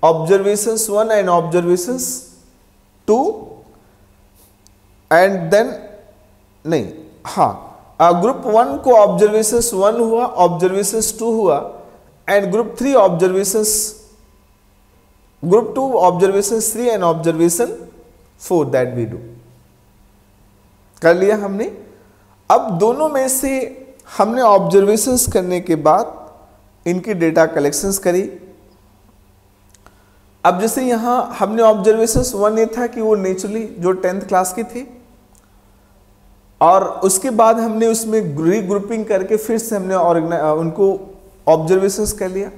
Speaker 1: observations 1 and observations 2, and then नहीं, हाँ, ग्रुप 1 को observations 1 हुआ, observations 2 हुआ, and group 3 observations, group 2 observations 3 and observation 4 that we do। कर लिया हमने। अब दोनों में से हमने observations करने के बाद इनकी डेटा कलेक्शंस करी। अब जैसे यहाँ हमने ऑब्जर्वेशंस 1 ये था कि वो नेचुरली जो 10th क्लास के थे, और उसके बाद हमने उसमें रीग्रुपिंग करके फिर से हमने उनको ऑब्जर्वेशंस कर लिया।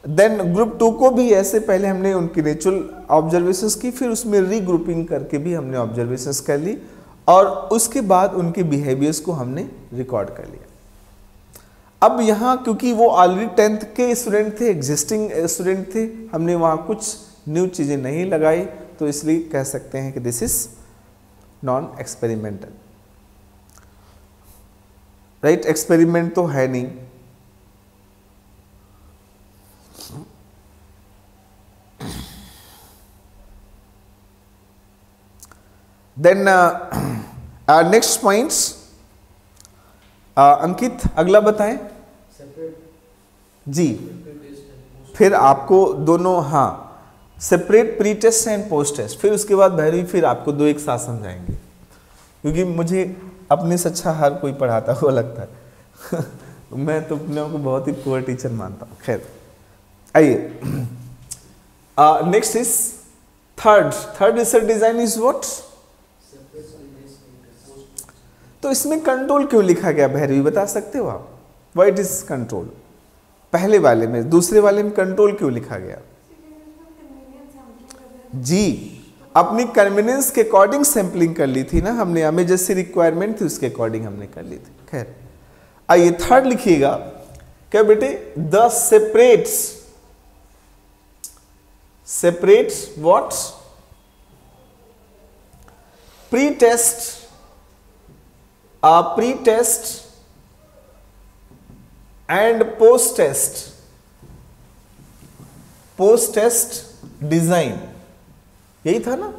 Speaker 1: देन ग्रुप 2 को भी ऐसे पहले हमने उनकी नेचुरल ऑब्जर्वेशंस की, फिर उसमें रीग्रुपिंग करके भी हमने ऑब्जर्वेशंस कर ली, और उसके बाद उनके बिहेवियर्स को हमने रिकॉर्ड कर लिया। अब यहाँ क्योंकि वो ऑलरेडी 10th के स्टूडेंट थे, एग्जिस्टिंग स्टूडेंट थे, हमने वहाँ कुछ न्यू चीज़ें नहीं लगाई, तो इसलिए कह सकते हैं कि this is non experimental, right. Experiment तो है नहीं। देन नेक्स्ट पॉइंट्स, अंकित अगला बताएं जी। फिर आपको दोनों, हाँ, separate pre test and post test, फिर उसके बाद भैरवी फिर आपको दो एक साथ समझाएंगे, क्योंकि मुझे अपने से अच्छा हर कोई पढ़ाता हुआ लगता है मैं तो अपने को बहुत ही पुअर टीचर मानता हूँ। खैर आइए, next is third research design is what. तो इसमें कंट्रोल क्यों लिखा गया भैरवी, बता सकते हो आप? Why it is control? पहले वाले में, दूसरे वाले में कंट्रोल क्यों लिखा गया? जी, अपनी कन्वीनियंस के अकॉर्डिंग सैंपलिंग कर ली थी ना हमने, हमें जैसी रिक्वायरमेंट थी उसके अकॉर्डिंग हमने कर ली थी। खैर आइए थर्ड लिखिएगा, क्या बेटे? The separates what? Pre test and post test design, यही था ना?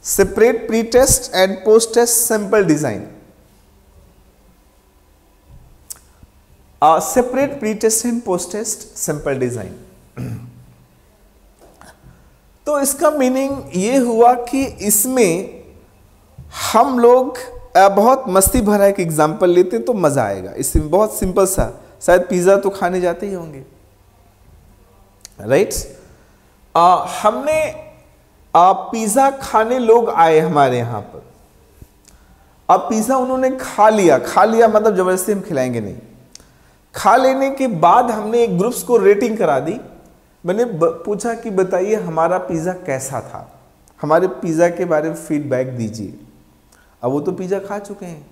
Speaker 1: Separate pre test and post test sample design, separate pre test and post test sample design. तो इसका मीनिंग ये हुआ कि इसमें हम लोग बहुत मस्ती भरा एक एग्जाम्पल लेते तो मजा आएगा। इसमें बहुत सिंपल सा, शायद पिज्जा तो खाने जाते ही होंगे, राइट? हमने पिज्जा खाने लोग आए हमारे यहां पर, अब पिज्जा उन्होंने खा लिया मतलब जबरदस्ती हम खिलाएंगे नहीं। खा लेने के बाद हमने एक ग्रुप्स को रेटिंग करा दी। मैंने पूछा कि बताइए हमारा पिज्जा कैसा था, हमारे पिज्जा के बारे में फीडबैक दीजिए। अब वो तो पिज्जा खा चुके हैं,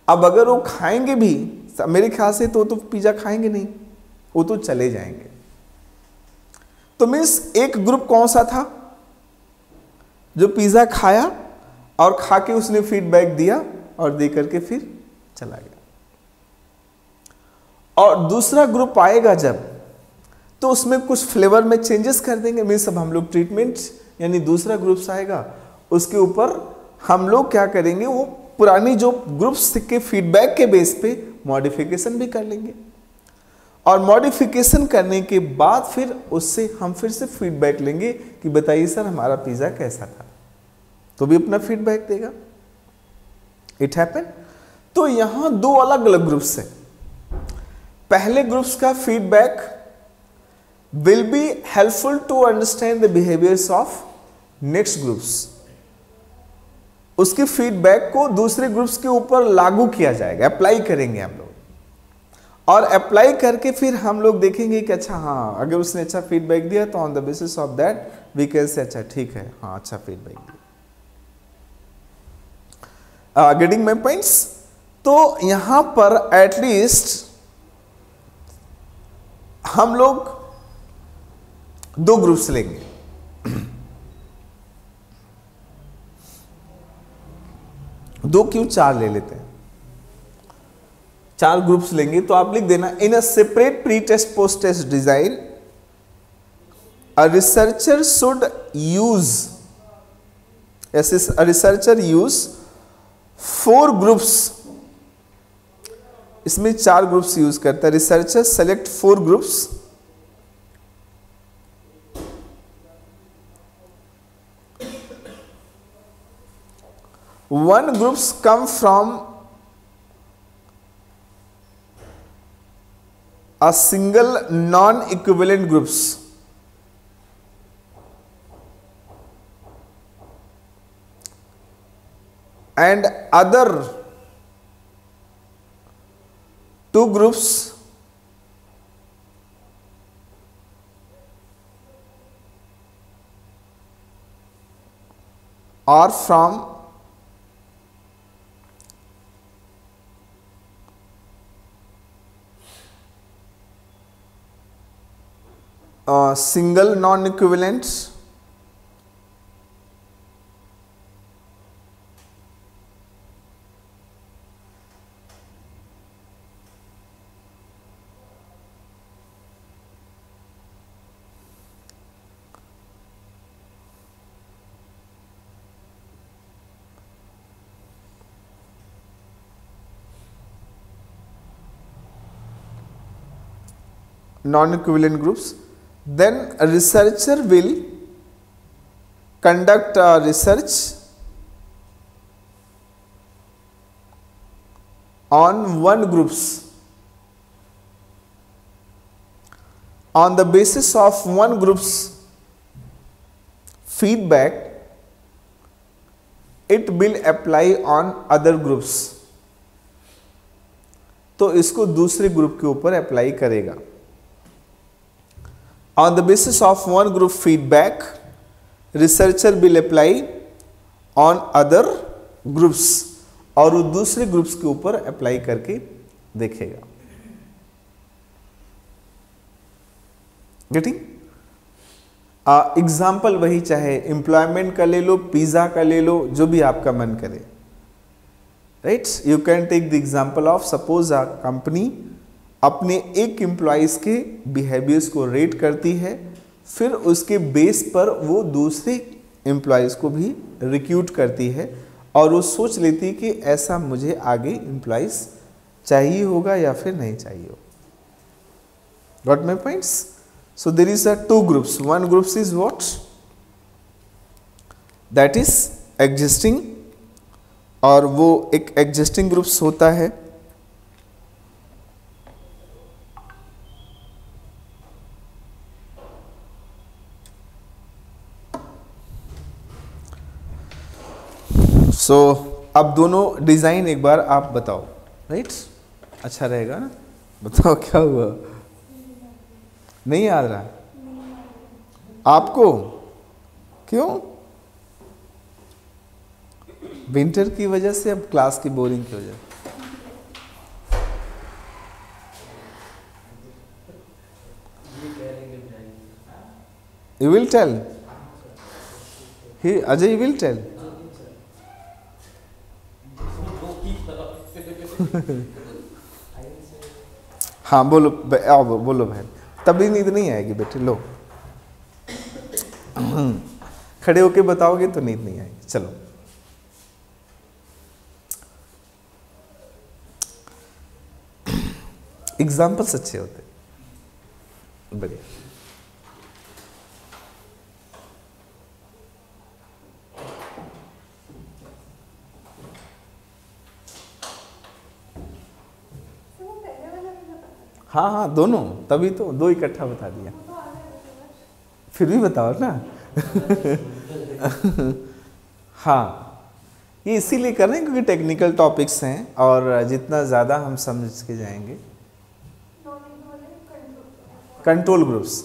Speaker 1: अब अगर वो खाएंगे भी, मेरे ख्याल से तो पिज्जा खाएंगे नहीं, वो तो चले जाएंगे। तो मीन्स एक ग्रुप कौन सा था? जो पिज्जा खाया और खा के उसने फीडबैक दिया और दे करके फिर चला गया। और दूसरा ग्रुप आएगा जब, तो उसमें कुछ फ्लेवर में चेंजेस कर देंगे। मीन्स अब हम लोग ट्रीटमेंट, यानी दूसरा ग्रुप्स आएगा उसके ऊपर हम लोग क्या करेंगे, वो पुरानी जो ग्रुप्स के फीडबैक के बेस पे मॉडिफिकेशन भी कर लेंगे। और मॉडिफिकेशन करने के बाद फिर उससे हम फिर से फीडबैक लेंगे कि बताइए सर हमारा पिज्जा कैसा था, तो भी अपना फीडबैक देगा। It happen. तो यहां दो अलग अलग ग्रुप्स हैं। पहले ग्रुप्स का feedback will be helpful to understand the behaviours of next groups. उसके फीडबैक को दूसरे ग्रुप्स के ऊपर लागू किया जाएगा, अप्लाई करेंगे हम लोग। और अप्लाई करके फिर हम लोग देखेंगे कि अच्छा, हाँ, अगर उसने अच्छा फीडबैक दिया तो on the basis of that we can say अच्छा ठीक है, हाँ अच्छा फीडबैक दिया। Getting my points? तो यहां पर एटलीस्ट हम लोग दो ग्रुप्स लेंगे। दो क्यों, चार ले लेते हैं, चार ग्रुप्स लेंगे। तो आप लिख देना, in a separate pre test post test design a researcher should use, a researcher use 4 groups, इसमें 4 ग्रुप्स यूज करता है रिसर्चर। Select 4 groups one groups come from a single non-equivalent groups and other 2 groups are from single non-equivalent non-equivalent groups, then a researcher will conduct a research on one groups. On the basis of one group's feedback, it will apply on other groups. तो इसको दूसरे group के ऊपर apply करेगा. On the basis of one group feedback, researcher will apply on other groups. और वो दूसरे groups के ऊपर अप्लाई करके देखेगा. गेटिंग? एग्जाम्पल वही, चाहे एम्प्लॉयमेंट का ले लो, पिज्जा का ले लो, जो भी आपका मन करे. Right, you can take the example of suppose a company अपने एक एम्प्लॉयज के बिहेवियर्स को रेट करती है, फिर उसके बेस पर वो दूसरे एम्प्लॉयज को भी रिक्रूट करती है और वो सोच लेती है कि ऐसा मुझे आगे एम्प्लॉयज चाहिए होगा या फिर नहीं चाहिए होगा. Got my points? So there is a two groups. One groups is what? That is existing, और वो एक existing groups होता है. So अब दोनों डिजाइन एक बार आप बताओ. राइट, अच्छा रहेगा ना? बताओ क्या हुआ, नहीं याद रहा आपको? क्यों? विंटर की वजह से, अब क्लास की बोरिंग की वजह? You will tell? ही अजय यू विल टेल? हाँ बोलो, आओ बोलो बहन. तभी नींद नहीं आएगी बेटे. लो खड़े होके बताओगे तो नींद नहीं आएगी. चलो, एग्जाम्पल्स अच्छे होते, बढ़िया. हाँ हाँ दोनों, तभी तो दो इकट्ठा बता दिया. फिर भी बताओ ना. हाँ, ये इसीलिए कर रहे हैं क्योंकि टेक्निकल टॉपिक्स हैं और जितना ज़्यादा हम समझ के जाएंगे. कंट्रोल ग्रुप्स,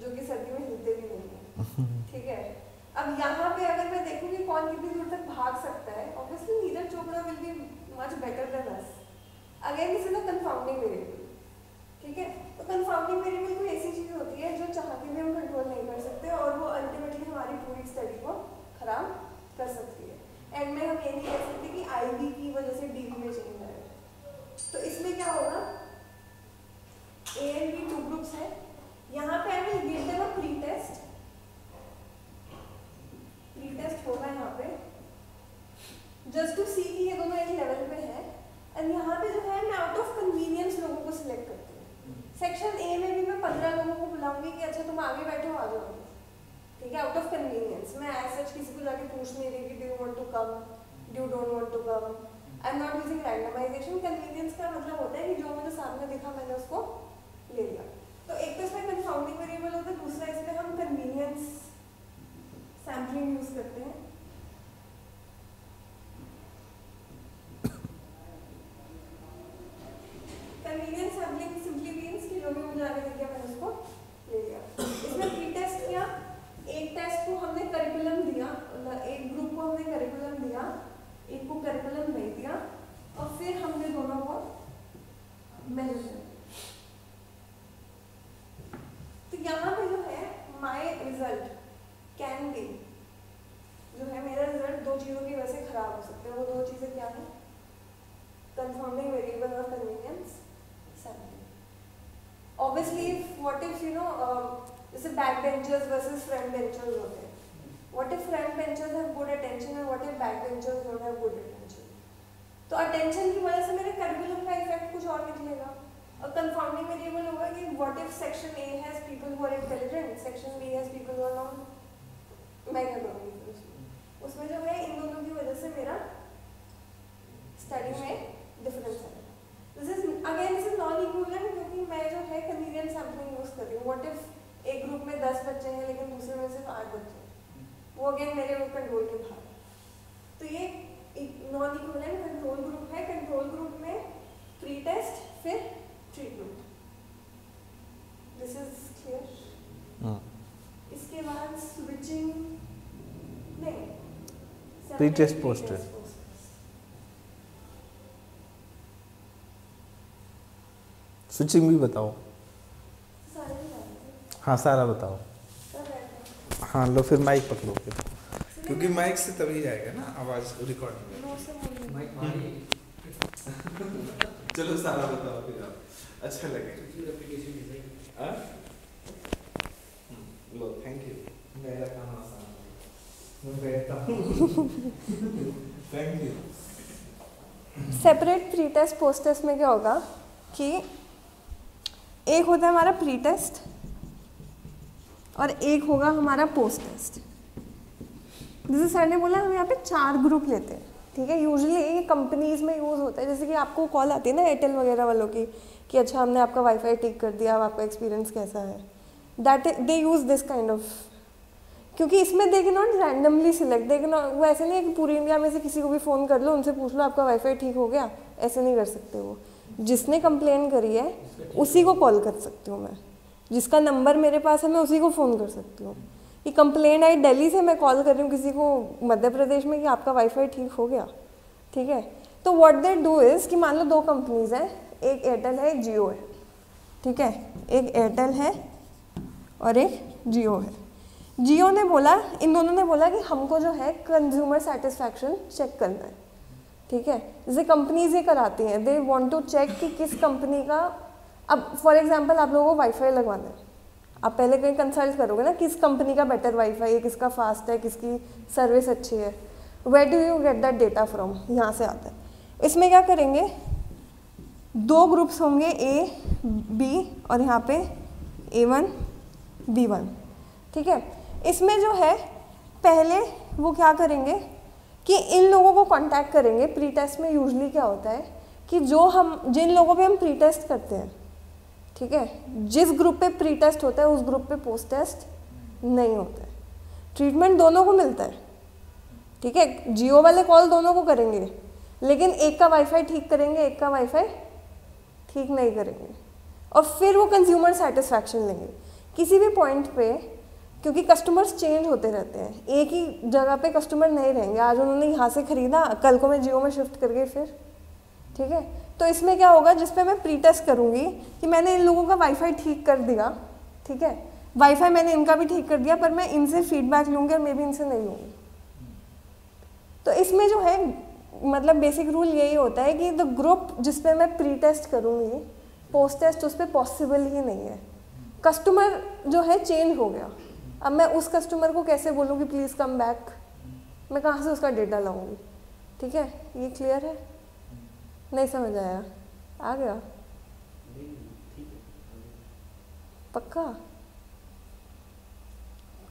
Speaker 3: जो कि सर्दी में हिलते भी नहीं है, ठीक है। अब यहाँ पे अगर मैं देखूँ कि कौन कितनी दूर तक भाग सकता है, obviously Neeraj Chopra will be much better than us. Again this is a confounding variable, ठीक है। तो कंफाउंडिंग वेरिएबल कोई ऐसी चीज होती है जो चाह के भी हम कंट्रोल नहीं कर सकते और वो अल्टीमेटली हमारी पूरी स्टडी को खराब कर सकती है। एंड में हम ये नहीं कह सकते कि आईवी की वजह से डीवी में चेंज आएगा। तो इसमें क्या होगा, ए एंड बी 2 ग्रुप्स है। यहाँ पे I will give them a pre test होगा यहाँ पे जस्ट टू सी कि ये दोनों एक लेवल पे है। एंड यहाँ पे जो है मैं आउट ऑफ कन्वीनियंस लोगों को सिलेक्ट करती हूँ। सेक्शन ए में भी मैं 15 लोगों को बुलाऊंगी कि अच्छा तुम आगे बैठो, आ जाओ, ठीक है, आउट ऑफ कन्वीनियंस। मैं एज सच किसी को जाके पूछ नहीं रही कि do you want to come, do you don't want to come. I am not using randomization. Convenience का मतलब होता है कि जो मुझे सामने दिखा मैंने उसको ले लिया। तो एक तो इसमें कंफाउंडिंग वेरिएबल होता है, दूसरा इसमें हम कन्वीनियंस सैम्पलिंग यूज करते हैं। कन्वीनियंस सैम्पलिंग सिंपली मींस कि जो भी मुझे आगे दिख गया मैंने उसको ले लिया। इसमें प्री टेस्ट किया, एक टेस्ट को हमने करिकुलम दिया, एक ग्रुप को हमने करिकुलम दिया, एक को करिकुलम नहीं दिया, और फिर हमने दोनों को मेजर किया। तो यहाँ पे जो है माय रिजल्ट कैन बी, जो है मेरा रिजल्ट 2 चीज़ों की वजह से खराब हो सकते हैं। वो 2 चीज़ें क्या है, कंफाउंडिंग वेरिएबल और convenience sampling. Obviously what if you know जैसे back benchers versus front benchers होते हैं, what if front benchers have good attention and what if back benchers don't have good attention. तो अटेंशन की वजह से मेरे curriculum का इफेक्ट कुछ और निकलेगा। और कंफाउंडिंग वेरिएबल होगा कि what if section A has people who are intelligent, section B has people who are not. मैं क्या करूँगी उसमें जो है इन दोनों की वजह से मेरा स्टडी में डिफरेंस है। दिस इज नॉन इक्विवेलेंट क्योंकि मैं जो है कन्वीनियंस सैम्पलिंग यूज कर रही हूँ। व्हाट इफ एक ग्रुप में 10 बच्चे हैं लेकिन दूसरे में सिर्फ 8 बच्चे हैं, वो अगेन मेरे कंट्रोल के बाहर है। तो ये नॉन इक्विवेलेंट कंट्रोल ग्रुप है। कंट्रोल ग्रुप में प्री टेस्ट फिर ट्रीटमेंट। This is clear. इसके बाद स्विचिंग नहीं,
Speaker 1: pre test post test. Switching भी बताओ। हाँ सारा बताओ। हाँ लो फिर माइक पकड़ो फिर, क्योंकि माइक से तभी जाएगा ना आवाज रिकॉर्डिंग में।
Speaker 2: माइक मारी
Speaker 1: चलो सारा बताओ फिर आप, अच्छा लगे।
Speaker 2: Application design.
Speaker 1: हाँ लो थैंक यू, मेरा काम आसान है, मैं बैठता हूँ। Thank you.
Speaker 3: Separate pre test post test में क्या होगा कि एक होता है हमारा प्री टेस्ट और एक होगा हमारा पोस्ट टेस्ट। जैसे सर ने बोला हम यहाँ पे 4 ग्रुप लेते हैं, ठीक है। यूजुअली ये कंपनीज में यूज़ होता है, जैसे कि आपको कॉल आती है ना एयरटेल वगैरह वालों की कि अच्छा हमने आपका वाईफाई ठीक कर दिया, अब आपका एक्सपीरियंस कैसा है। That they use this kind of, क्योंकि इसमें दे can not randomly select, they can not, वो ऐसे नहीं है कि पूरी इंडिया में से किसी को भी फ़ोन कर लो उनसे पूछ लो आपका वाईफाई ठीक हो गया, ऐसे नहीं कर सकते। वो जिसने कंप्लेन करी है उसी को कॉल कर सकती हूँ मैं, जिसका नंबर मेरे पास है मैं उसी को फ़ोन कर सकती हूँ। कि कंप्लेन आई दिल्ली से, मैं कॉल कर रही हूँ किसी को मध्य प्रदेश में कि आपका वाईफाई ठीक हो गया, ठीक है। तो व्हाट दे डू इज़ कि मान लो 2 कंपनीज हैं, एक एयरटेल है एक जियो है, ठीक है। एक एयरटेल है और एक जियो है। जियो ने बोला, इन दोनों ने बोला कि हमको जो है कंज्यूमर सेटिस्फैक्शन चेक करना है, ठीक है। जैसे कंपनीज ये कराती हैं, दे वांट टू चेक कि किस कंपनी का, अब फॉर एग्जांपल आप लोगों को वाईफाई लगवाना है, आप पहले कहीं कंसल्ट करोगे ना किस कंपनी का बेटर वाईफाई है, किसका फास्ट है, किसकी सर्विस अच्छी है। Where do you get that data from, यहाँ से आता है। इसमें क्या करेंगे, 2 ग्रुप्स होंगे ए बी और यहाँ पे A1 B1, ठीक है। इसमें जो है पहले वो क्या करेंगे कि इन लोगों को कांटेक्ट करेंगे। प्री टेस्ट में यूजुअली क्या होता है कि जिन लोगों पे हम प्री टेस्ट करते हैं, ठीक है, जिस ग्रुप पे प्री टेस्ट होता है उस ग्रुप पे पोस्ट टेस्ट नहीं होता है। ट्रीटमेंट दोनों को मिलता है, ठीक है। जियो वाले कॉल दोनों को करेंगे, लेकिन एक का वाईफाई ठीक करेंगे, एक का वाईफाई ठीक नहीं करेंगे, और फिर वो कंज्यूमर सेटिस्फैक्शन लेंगे किसी भी पॉइंट पे, क्योंकि कस्टमर्स चेंज होते रहते हैं, एक ही जगह पे कस्टमर नहीं रहेंगे। आज उन्होंने यहाँ से ख़रीदा, कल को मैं जियो में शिफ्ट कर गई फिर, ठीक है। तो इसमें क्या होगा, जिस पे मैं प्री टेस्ट करूँगी कि मैंने इन लोगों का वाईफाई ठीक कर दिया, ठीक है, वाईफाई मैंने इनका भी ठीक कर दिया, पर मैं इनसे फीडबैक लूँगी और मैं भी इनसे नहीं लूँगी। तो इसमें जो है मतलब बेसिक रूल यही होता है कि द ग्रुप जिस पे मैं प्री टेस्ट करूँगी, पोस्ट टेस्ट उस पर पॉसिबल ही नहीं है। कस्टमर जो है चेंज हो गया, अब मैं उस कस्टमर को कैसे बोलूँ कि प्लीज़ कम बैक, मैं कहाँ से उसका डेटा लाऊंगी? ठीक है, ये क्लियर है? नहीं समझ आया? आ गया? पक्का?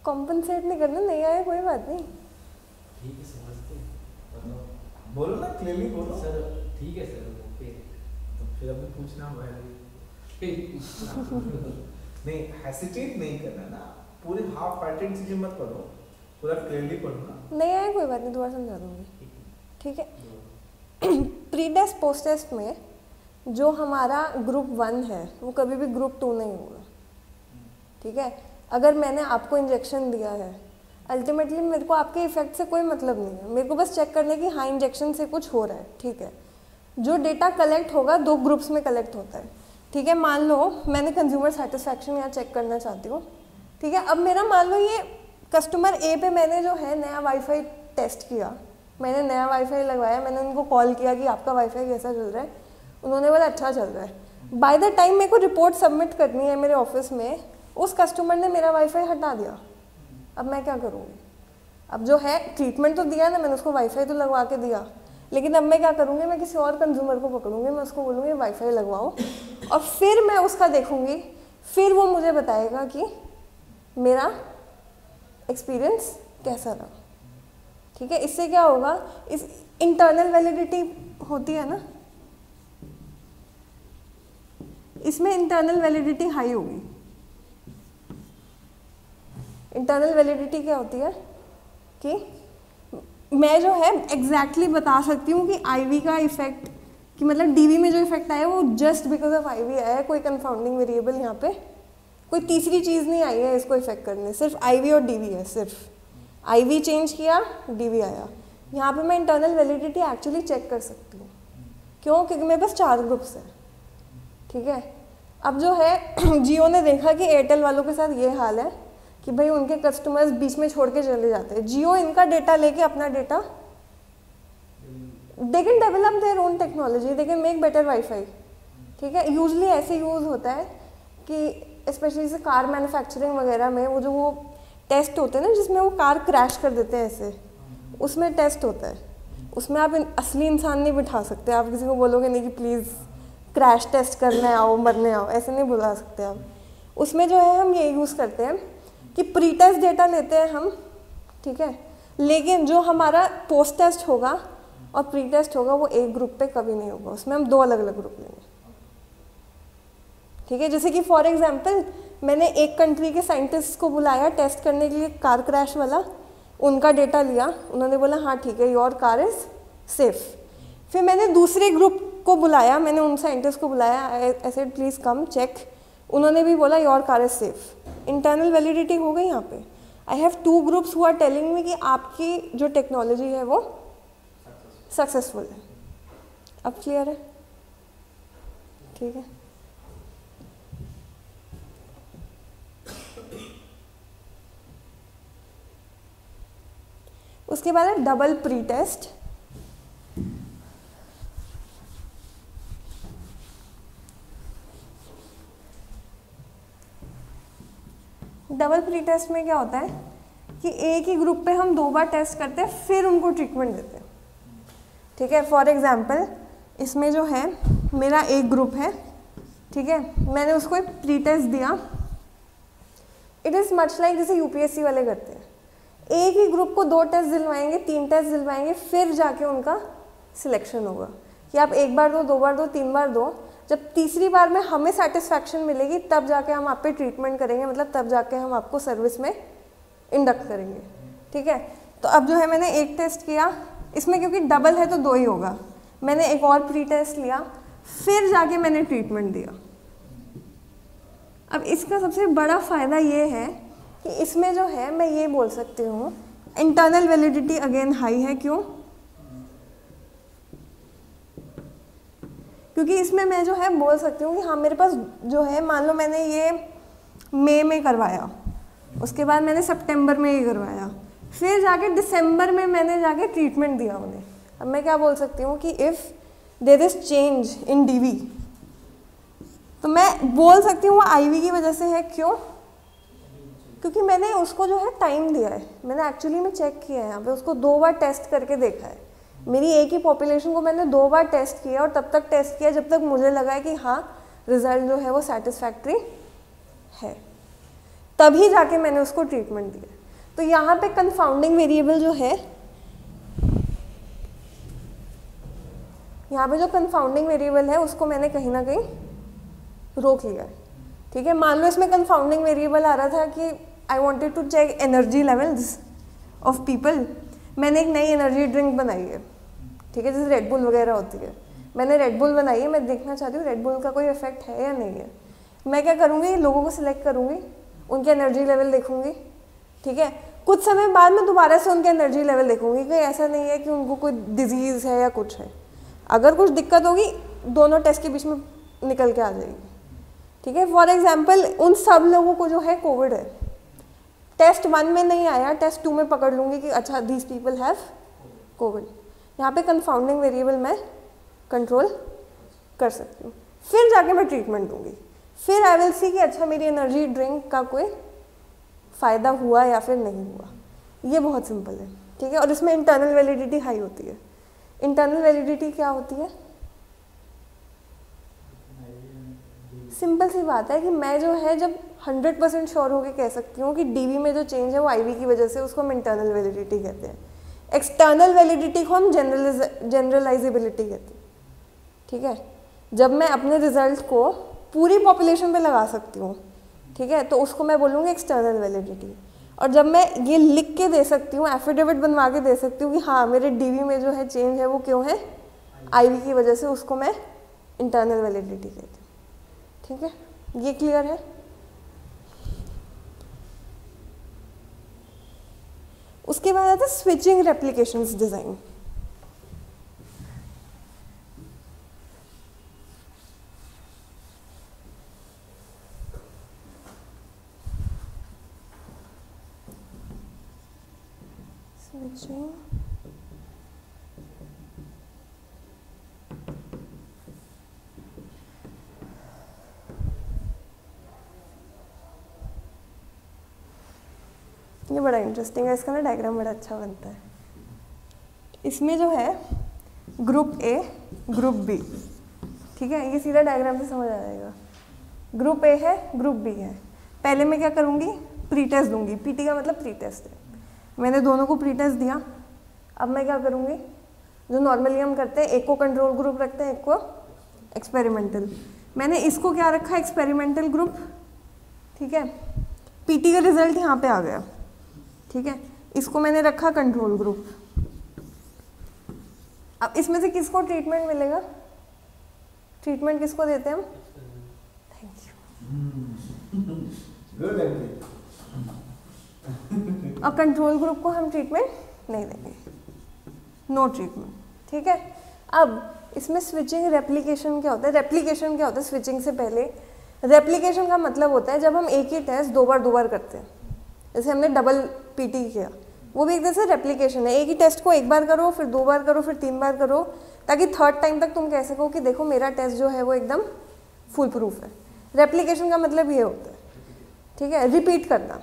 Speaker 3: कॉम्पनसेट नहीं करना, नहीं आया कोई बात नहीं।
Speaker 2: ठीक है, समझते हैं।
Speaker 1: बोलो ना, क्लियरली बोलो
Speaker 2: सर। ठीक है सर, ओके।
Speaker 1: तो फिर अभी पूछना हुआ नहीं, हेसिटेट नहीं करना ना, पूरे हाफ हार्टेड चीजें मत पढ़ो, पूरा क्लियरली पढ़ो ना।
Speaker 3: नहीं आया कोई बात नहीं, दोबारा समझा दूंगी, ठीक है। प्री टेस्ट पोस्ट टेस्ट में जो हमारा ग्रुप 1 है वो कभी भी ग्रुप 2 नहीं होगा, ठीक है। अगर मैंने आपको इंजेक्शन दिया है, अल्टीमेटली मेरे को आपके इफेक्ट से कोई मतलब नहीं है, मेरे को बस चेक करने की हाँ इंजेक्शन से कुछ हो रहा है, ठीक है। जो डेटा कलेक्ट होगा 2 ग्रुप्स में कलेक्ट होता है, ठीक है। मान लो मैंने कंज्यूमर सेटिस्फैक्शन यहाँ चेक करना चाहती हूँ, ठीक है। अब मेरा मान लो ये कस्टमर ए पे मैंने जो है नया वाईफाई टेस्ट किया, मैंने नया वाईफाई लगवाया, मैंने उनको कॉल किया कि आपका वाईफाई कैसा चल रहा है, उन्होंने बोला अच्छा चल रहा है। बाय द टाइम मेरे को रिपोर्ट सबमिट करनी है मेरे ऑफिस में, उस कस्टमर ने मेरा वाईफाई हटा दिया, अब मैं क्या करूँगी? अब जो है ट्रीटमेंट तो दिया ना मैंने, उसको वाईफाई तो लगवा के दिया, लेकिन अब मैं क्या करूँगी, मैं किसी और कंज्यूमर को पकड़ूंगी, मैं उसको बोलूँगी वाईफाई लगवाओ, और फिर मैं उसका देखूँगी, फिर वो मुझे बताएगा कि मेरा एक्सपीरियंस कैसा रहा, ठीक है। इससे क्या होगा, इस इंटरनल वैलिडिटी होती है ना, इसमें इंटरनल वैलिडिटी हाई होगी। इंटरनल वैलिडिटी क्या होती है कि मैं जो है एग्जैक्टली बता सकती हूँ कि आईवी का इफेक्ट, कि मतलब डीवी में जो इफेक्ट आया वो जस्ट बिकॉज ऑफ आईवी आया है, कोई कंफाउंडिंग वेरिएबल यहाँ पे कोई तीसरी चीज़ नहीं आई है इसको इफेक्ट करने, सिर्फ आईवी और डीवी है, सिर्फ आईवी चेंज किया डीवी आया। यहाँ पे मैं इंटरनल वैलिडिटी एक्चुअली चेक कर सकती हूँ, क्यों? क्योंकि मेरे पास 4 ग्रुप्स हैं, ठीक है। अब जो है जियो ने देखा कि एयरटेल वालों के साथ ये हाल है कि भाई उनके कस्टमर्स बीच में छोड़ के चले जाते हैं, जियो इनका डेटा लेके अपना data, they can develop their own technology, they can make better wifi, ठीक है। यूजली ऐसे यूज़ होता है कि स्पेशली से कार मैन्युफैक्चरिंग वगैरह में वो जो वो टेस्ट होते हैं ना जिसमें वो कार क्रैश कर देते हैं ऐसे, उसमें टेस्ट होता है, उसमें आप असली इंसान नहीं बिठा सकते, आप किसी को बोलोगे नहीं कि प्लीज़ क्रैश टेस्ट करने आओ, मरने आओ, ऐसे नहीं बुला सकते आप। उसमें जो है हम ये यूज़ करते हैं कि प्री टेस्ट डेटा लेते हैं हम, ठीक है, लेकिन जो हमारा पोस्ट टेस्ट होगा और प्री टेस्ट होगा वो एक ग्रुप पे कभी नहीं होगा, उसमें हम 2 अलग अलग ग्रुप लेंगे, ठीक है। जैसे कि फॉर एग्जांपल मैंने एक कंट्री के साइंटिस्ट को बुलाया टेस्ट करने के लिए कार क्रैश वाला, उनका डेटा लिया, उन्होंने बोला हाँ ठीक है योर कार इज़ सेफ। फिर मैंने दूसरे ग्रुप को बुलाया, मैंने उन साइंटिस्ट को बुलाया, I said please come check, उन्होंने भी बोला your car is safe. Internal validity हो गई यहाँ पे। I have 2 groups who are telling me कि आपकी जो टेक्नोलॉजी है वो सक्सेसफुल है। अब क्लियर है? ठीक है। उसके बाद है double pre test. Double pre test में क्या होता है कि एक ही ग्रुप पे हम 2 बार टेस्ट करते हैं फिर उनको ट्रीटमेंट देते हैं, ठीक है। फॉर एग्जांपल इसमें जो है मेरा एक ग्रुप है, ठीक है, मैंने उसको एक प्री टेस्ट दिया। इट इज़ मच लाइक जैसे यूपीएससी वाले करते हैं, एक ही ग्रुप को 2 टेस्ट दिलवाएंगे, 3 टेस्ट दिलवाएंगे, फिर जाके उनका सिलेक्शन होगा कि आप 1 बार दो, 2 बार दो, 3 बार दो। जब तीसरी बार में हमें सेटिस्फैक्शन मिलेगी तब जाके हम आप पे ट्रीटमेंट करेंगे, मतलब तब जाके हम आपको सर्विस में इंडक्ट करेंगे, ठीक है। तो अब जो है मैंने एक टेस्ट किया, इसमें क्योंकि डबल है तो 2 ही होगा, मैंने एक और प्री टेस्ट लिया, फिर जाके मैंने ट्रीटमेंट दिया, अब इसका सबसे बड़ा फ़ायदा ये है कि इसमें जो है मैं ये बोल सकती हूँ इंटरनल वैलिडिटी अगेन हाई है। क्यों? क्योंकि इसमें मैं जो है बोल सकती हूँ कि हाँ मेरे पास जो है, मान लो मैंने ये मई में करवाया, उसके बाद मैंने सितंबर में ये करवाया, फिर जाके दिसंबर में मैंने जाके ट्रीटमेंट दिया उन्हें। अब मैं क्या बोल सकती हूँ कि if there is change in DV, तो मैं बोल सकती हूँ वो आईवी की वजह से है। क्यों? क्योंकि मैंने उसको जो है टाइम दिया है, मैंने एक्चुअली में चेक किया है यहाँ पे, उसको 2 बार टेस्ट करके देखा है। मेरी एक ही पॉपुलेशन को मैंने 2 बार टेस्ट किया और तब तक टेस्ट किया जब तक मुझे लगा है कि हाँ रिजल्ट जो है वो सेटिस्फैक्ट्री है, तभी जाके मैंने उसको ट्रीटमेंट दिया। तो यहाँ पे कंफाउंडिंग वेरिएबल जो है, यहाँ पे जो कंफाउंडिंग वेरिएबल है उसको मैंने कहीं ना कहीं रोक लिया है। ठीक है, मान लो इसमें कंफाउंडिंग वेरिएबल आ रहा था कि I wanted to check energy levels of people. मैंने एक नई एनर्जी ड्रिंक बनाई है, ठीक है, जैसे रेड बुल वगैरह होती है, मैंने रेड बुल बनाई है, मैं देखना चाहती हूँ रेड बुल का कोई इफेक्ट है या नहीं है। मैं क्या करूँगी, लोगों को सिलेक्ट करूँगी, उनके एनर्जी लेवल देखूँगी। ठीक है, कुछ समय बाद में दोबारा से उनके एनर्जी लेवल देखूँगी कि ऐसा नहीं है कि उनको कोई डिजीज़ है या कुछ है। अगर कुछ दिक्कत होगी दोनों टेस्ट के बीच में निकल के आ जाएगी। ठीक है, फॉर एग्जांपल उन सब लोगों को जो है कोविड है, टेस्ट 1 में नहीं आया, टेस्ट 2 में पकड़ लूँगी कि अच्छा दीज पीपल हैव कोविड। यहाँ पे कंफाउंडिंग वेरिएबल मैं कंट्रोल कर सकती हूँ, फिर जाके मैं ट्रीटमेंट दूँगी, फिर आई विल सी कि अच्छा मेरी एनर्जी ड्रिंक का कोई फ़ायदा हुआ या फिर नहीं हुआ। ये बहुत सिंपल है। ठीक है, और इसमें इंटरनल वैलिडिटी हाई होती है। इंटरनल वैलिडिटी क्या होती है? सिंपल सी बात है कि मैं जो है जब 100% श्योर होकर कह सकती हूँ कि डीवी में जो चेंज है वो आईवी की वजह से, उसको हम इंटरनल वैलिडिटी कहते हैं। एक्सटर्नल वैलिडिटी को हम जनरलाइजेबिलिटी कहते हैं। ठीक है, जब मैं अपने रिजल्ट को पूरी पॉपुलेशन पे लगा सकती हूँ, ठीक है, तो उसको मैं बोलूँगी एक्सटर्नल वैलिडिटी। और जब मैं ये लिख के दे सकती हूँ, एफिडेविट बनवा के दे सकती हूँ कि हाँ मेरे डीवी में जो है चेंज है वो क्यों है, आईवी की वजह से, उसको मैं इंटरनल वैलिडिटी कहती हूँ। ठीक है, ये क्लियर है? उसके बाद आता है स्विचिंग रेप्लिकेशंस डिजाइन। स्विचिंग ये बड़ा इंटरेस्टिंग है, इसका ना डायग्राम बड़ा अच्छा बनता है। इसमें जो है ग्रुप ए, ग्रुप बी, ठीक है, ये सीधा डायग्राम से समझ आ जाएगा। ग्रुप ए है, ग्रुप बी है। पहले मैं क्या करूँगी, प्री टेस्ट दूंगी। पीटी का मतलब प्री टेस्ट है। मैंने दोनों को प्री टेस्ट दिया। अब मैं क्या करूँगी, जो नॉर्मली हम करते हैं, एक को कंट्रोल ग्रुप रखते हैं, एक को एक्सपेरिमेंटल। मैंने इसको क्या रखा, एक्सपेरिमेंटल ग्रुप। ठीक है, पीटी का रिजल्ट यहाँ पे आ गया। ठीक है, इसको मैंने रखा कंट्रोल ग्रुप। अब इसमें से किसको ट्रीटमेंट मिलेगा, ट्रीटमेंट किसको देते हैं हम? Thank you. और कंट्रोल ग्रुप को हम ट्रीटमेंट नहीं देंगे, नो ट्रीटमेंट। ठीक है, अब इसमें स्विचिंग रेप्लिकेशन क्या होता है? रेप्लिकेशन क्या होता है? स्विचिंग से पहले रेप्लिकेशन का मतलब होता है जब हम एक ही टेस्ट दो बार करते हैं। जैसे हमने डबल पीटी किया, वो भी एक तरह से रेप्लिकेशन है। एक ही टेस्ट को एक बार करो, फिर 2 बार करो, फिर 3 बार करो, ताकि थर्ड टाइम तक तुम कह सको कि देखो मेरा टेस्ट जो है वो एकदम फुल प्रूफ है। रेप्लिकेशन का मतलब ये होता है, ठीक है, रिपीट करना।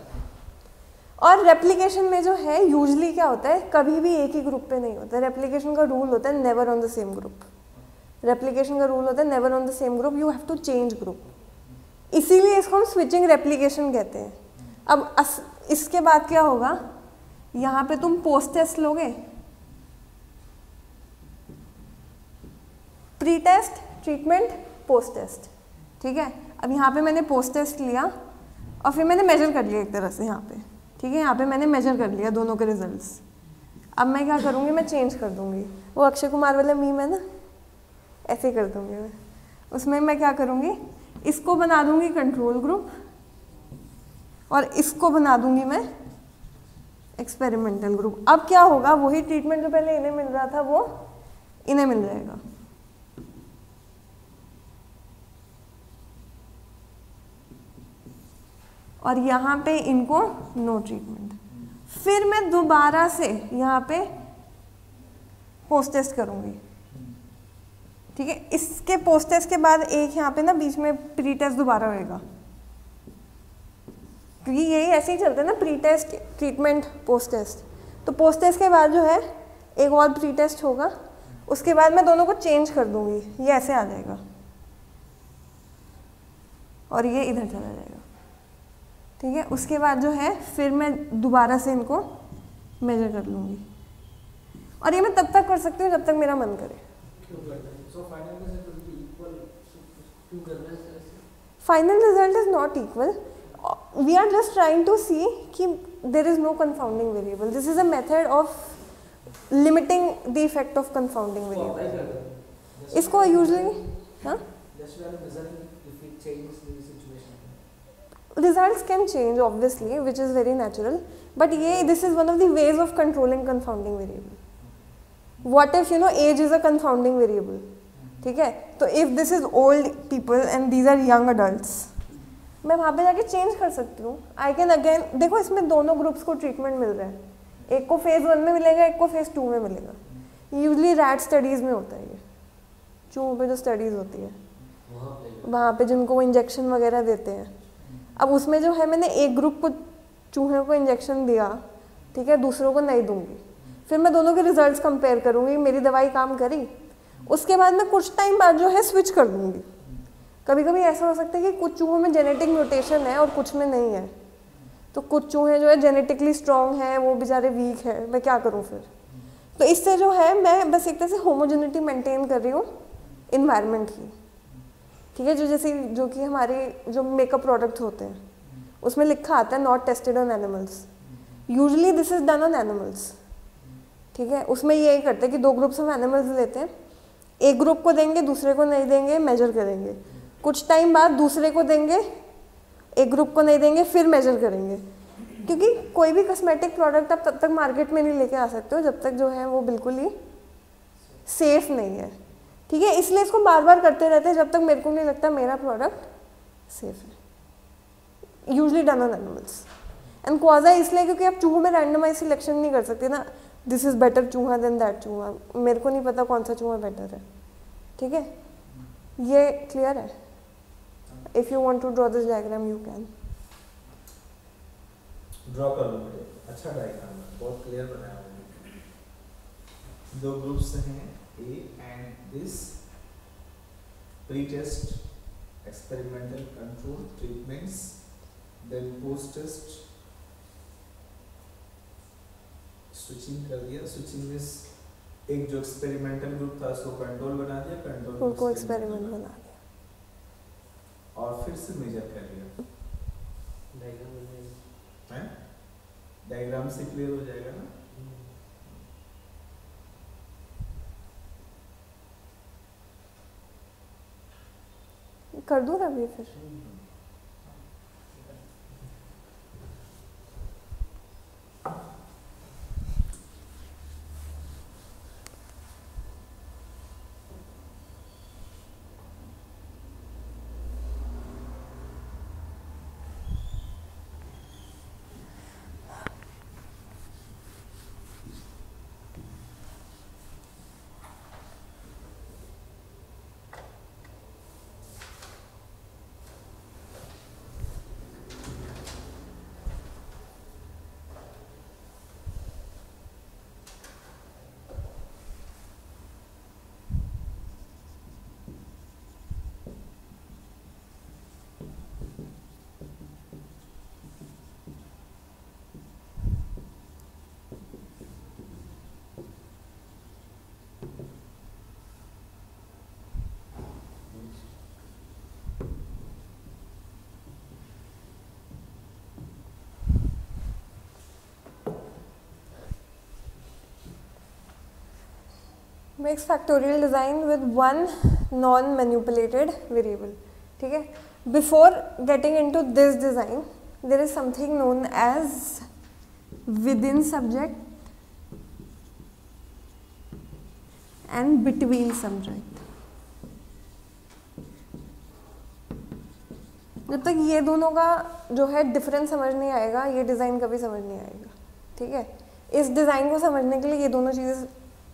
Speaker 3: और रेप्लिकेशन में जो है यूजली क्या होता है, कभी भी एक ही ग्रुप पे नहीं होता है। रेप्लिकेशन का रूल होता है never on the same group. Replication का रूल होता है never on the same group, you have to change group. इसीलिए इसको हम स्विचिंग रेप्लिकेशन कहते हैं। अब इसके बाद क्या होगा, यहाँ पे तुम पोस्ट टेस्ट लोगे, pre test, treatment, post test. ठीक है, अब यहाँ पे मैंने पोस्ट टेस्ट लिया और फिर मैंने मेजर कर लिया एक तरह से यहाँ पे। ठीक है, यहाँ पे मैंने मेजर कर लिया दोनों के रिजल्ट्स। अब मैं क्या करूँगी, मैं चेंज कर दूँगी। वो अक्षय कुमार वाला मीम है ना, ऐसे ही कर दूँगी मैं। उसमें मैं क्या करूँगी, इसको बना दूंगी कंट्रोल ग्रुप और इसको बना दूंगी मैं एक्सपेरिमेंटल ग्रुप। अब क्या होगा, वही ट्रीटमेंट जो पहले इन्हें मिल रहा था वो इन्हें मिल जाएगा। और यहाँ पे इनको नो ट्रीटमेंट। फिर मैं दोबारा से यहाँ पे पोस्ट टेस्ट करूँगी, ठीक है। इसके पोस्ट टेस्ट के बाद एक यहाँ पे ना बीच में प्री टेस्ट दोबारा होएगा, क्योंकि यही ऐसे ही चलता है ना, pre test treatment post test. तो पोस्ट टेस्ट के बाद जो है एक और प्री टेस्ट होगा, उसके बाद मैं दोनों को चेंज कर दूंगी, ये ऐसे आ जाएगा और ये इधर चला जाएगा, ठीक है। उसके बाद जो है फिर मैं दोबारा से इनको मेजर कर लूँगी और ये मैं तब तक कर सकती हूँ जब तक मेरा मन करे। Final result is not equal, we are just trying to see कि there is no confounding variable. This is a method of limiting the effect of confounding variable. इसको यूजुअली हाँ results can change obviously, which is very natural, but this is one of the ways of controlling confounding variable. What if age is a confounding variable, ठीक है। तो if this is old people and these are young adults, मैं वहाँ पे जाके change कर सकती हूँ। I can again, देखो इसमें दोनों ग्रुप्स को ट्रीटमेंट मिल रहा है, एक को फेज 1 में मिलेगा, एक को फेज 2 में मिलेगा। यूजली रैट स्टडीज में होता है, ये चूहों पे जो स्टडीज होती है वहाँ पे जिनको वो इंजेक्शन वगैरह देते हैं। अब उसमें जो है मैंने एक ग्रुप को चूहे को इंजेक्शन दिया, ठीक है, दूसरों को नहीं दूंगी। फिर मैं दोनों के रिजल्ट्स कंपेयर करूंगी, मेरी दवाई काम करी। उसके बाद मैं कुछ टाइम बाद जो है स्विच कर दूंगी। कभी कभी ऐसा हो सकता है कि कुछ चूहों में जेनेटिक म्यूटेशन है और कुछ में नहीं है, तो कुछ चूहे जो है जेनेटिकली स्ट्रॉन्ग है, वो बेचारे वीक है, मैं क्या करूँ फिर। तो इससे जो है मैं बस एक तरह से होमोजेनिटी मेंटेन कर रही हूँ इन्वायरमेंट की, ठीक है। जो कि हमारे जो मेकअप प्रोडक्ट्स होते हैं उसमें लिखा आता है not tested on animals, usually this is done on animals, ठीक है। उसमें यही करते हैं कि 2 ग्रुप्स ऑफ एनिमल्स लेते हैं, एक ग्रुप को देंगे, दूसरे को नहीं देंगे, मेजर करेंगे। कुछ टाइम बाद दूसरे को देंगे, एक ग्रुप को नहीं देंगे, फिर मेजर करेंगे। क्योंकि कोई भी कॉस्मेटिक प्रोडक्ट आप तब तक मार्केट में नहीं लेके आ सकते हो जब तक जो है वो बिल्कुल ही सेफ नहीं है, ठीक है। इसलिए इसको बार बार करते रहते हैं जब तक मेरे को नहीं लगता मेरा प्रोडक्ट सेफ है। Usually done on animals and Khawaja इसलिए क्योंकि आप चूहों में रैंडमाइज सिलेक्शन नहीं कर सकते ना, दिस इज बेटर चूहा देन दैट चूहा, मेरे को नहीं पता कौन सा चूहा बेटर है, ठीक है। ये क्लियर है? If you want to draw this diagram you can
Speaker 1: draw कर लो मुझे, अच्छा डायग्राम है, बहुत क्लियर बनाया है। 2 ग्रुप्स हैं A and this pre-test experimental control treatments, then post-test switching कर दिया। switching में एक जो experimental group था उसको control बना दिया, control
Speaker 3: को experiment बना दिया
Speaker 1: और फिर से measure कर लिया। डायग्राम से क्लियर हो जाएगा ना।
Speaker 3: कर दूँ अभी फिर? Mixed factorial design with one non-manipulated variable. ठीक है. Before getting into this design there is something known as within subject and between subject. जब तक ये दोनों का जो है डिफरेंस समझ नहीं आएगा ये डिज़ाइन कभी समझ नहीं आएगा. ठीक है. इस डिज़ाइन को समझने के लिए ये दोनों चीज़ें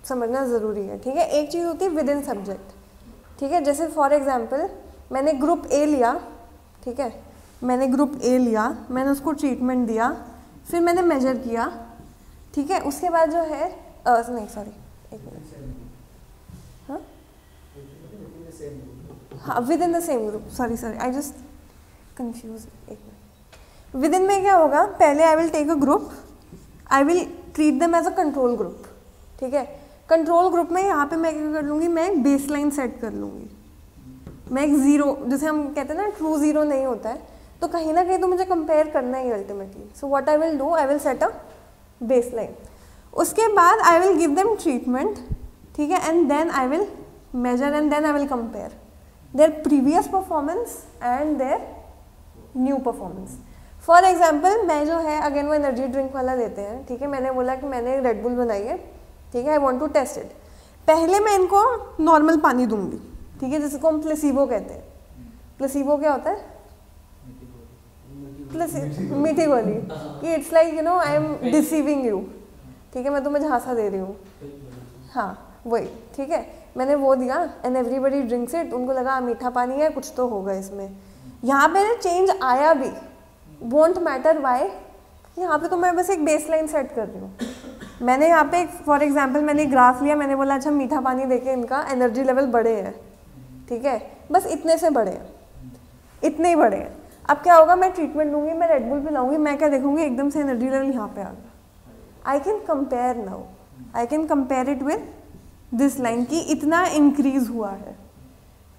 Speaker 3: समझना ज़रूरी है. ठीक है. एक चीज़ होती है विद इन सब्जेक्ट. ठीक है. जैसे फॉर एग्जांपल मैंने ग्रुप ए लिया. ठीक है. मैंने ग्रुप ए लिया, मैंने उसको ट्रीटमेंट दिया, फिर मैंने मेजर किया. ठीक है. उसके बाद जो है नहीं सॉरी एक मिनट. हाँ within the same group. Sorry I just confuse. एक मिनट. विद इन में क्या होगा, पहले I will take a group, I will treat them as a control group. ठीक है. कंट्रोल ग्रुप में यहाँ पे मैं क्या कर लूँगी, मैं एक बेस लाइन सेट कर लूँगी. मैं एक ज़ीरो, जैसे हम कहते हैं ना ट्रू ज़ीरो नहीं होता है, तो कहीं ना कहीं तो मुझे कंपेयर करना ही ultimately. So what I will do, I will set a base line. उसके बाद I will give them treatment. ठीक है. And then I will measure and then I will compare their previous performance and their new performance. For example मैं जो है again वो energy drink वाला देते हैं. ठीक है. मैंने बोला कि मैंने रेड बुल बनाई है. ठीक है. I want to test it. पहले मैं इनको नॉर्मल पानी दूंगी. ठीक है. जिसको हम प्लेसिबो कहते हैं. प्लेसिबो क्या होता है, मीठी गोली, कि it's like you know I am deceiving you. ठीक है. मैं तुम्हें झांसा दे रही हूँ. हाँ वही. ठीक है. मैंने वो दिया एंड एवरीबडी ड्रिंक्स इट. उनको लगा मीठा पानी है, कुछ तो होगा इसमें. यहाँ पे ना चेंज आया भी, वोंट मैटर वाई. यहाँ पे तो मैं बस एक बेस लाइन सेट कर रही हूँ. मैंने यहाँ पे फॉर एग्जांपल मैंने ग्राफ लिया, मैंने बोला अच्छा मीठा पानी देके इनका एनर्जी लेवल बढ़े हैं. ठीक है. बस इतने से बढ़े हैं, इतने ही बढ़े हैं. अब क्या होगा, मैं ट्रीटमेंट दूंगी, मैं रेड बुल पिलाऊंगी, मैं क्या देखूंगी एकदम से एनर्जी लेवल यहाँ पे आ गया. I can compare now, I can compare it with this line की इतना इंक्रीज हुआ है.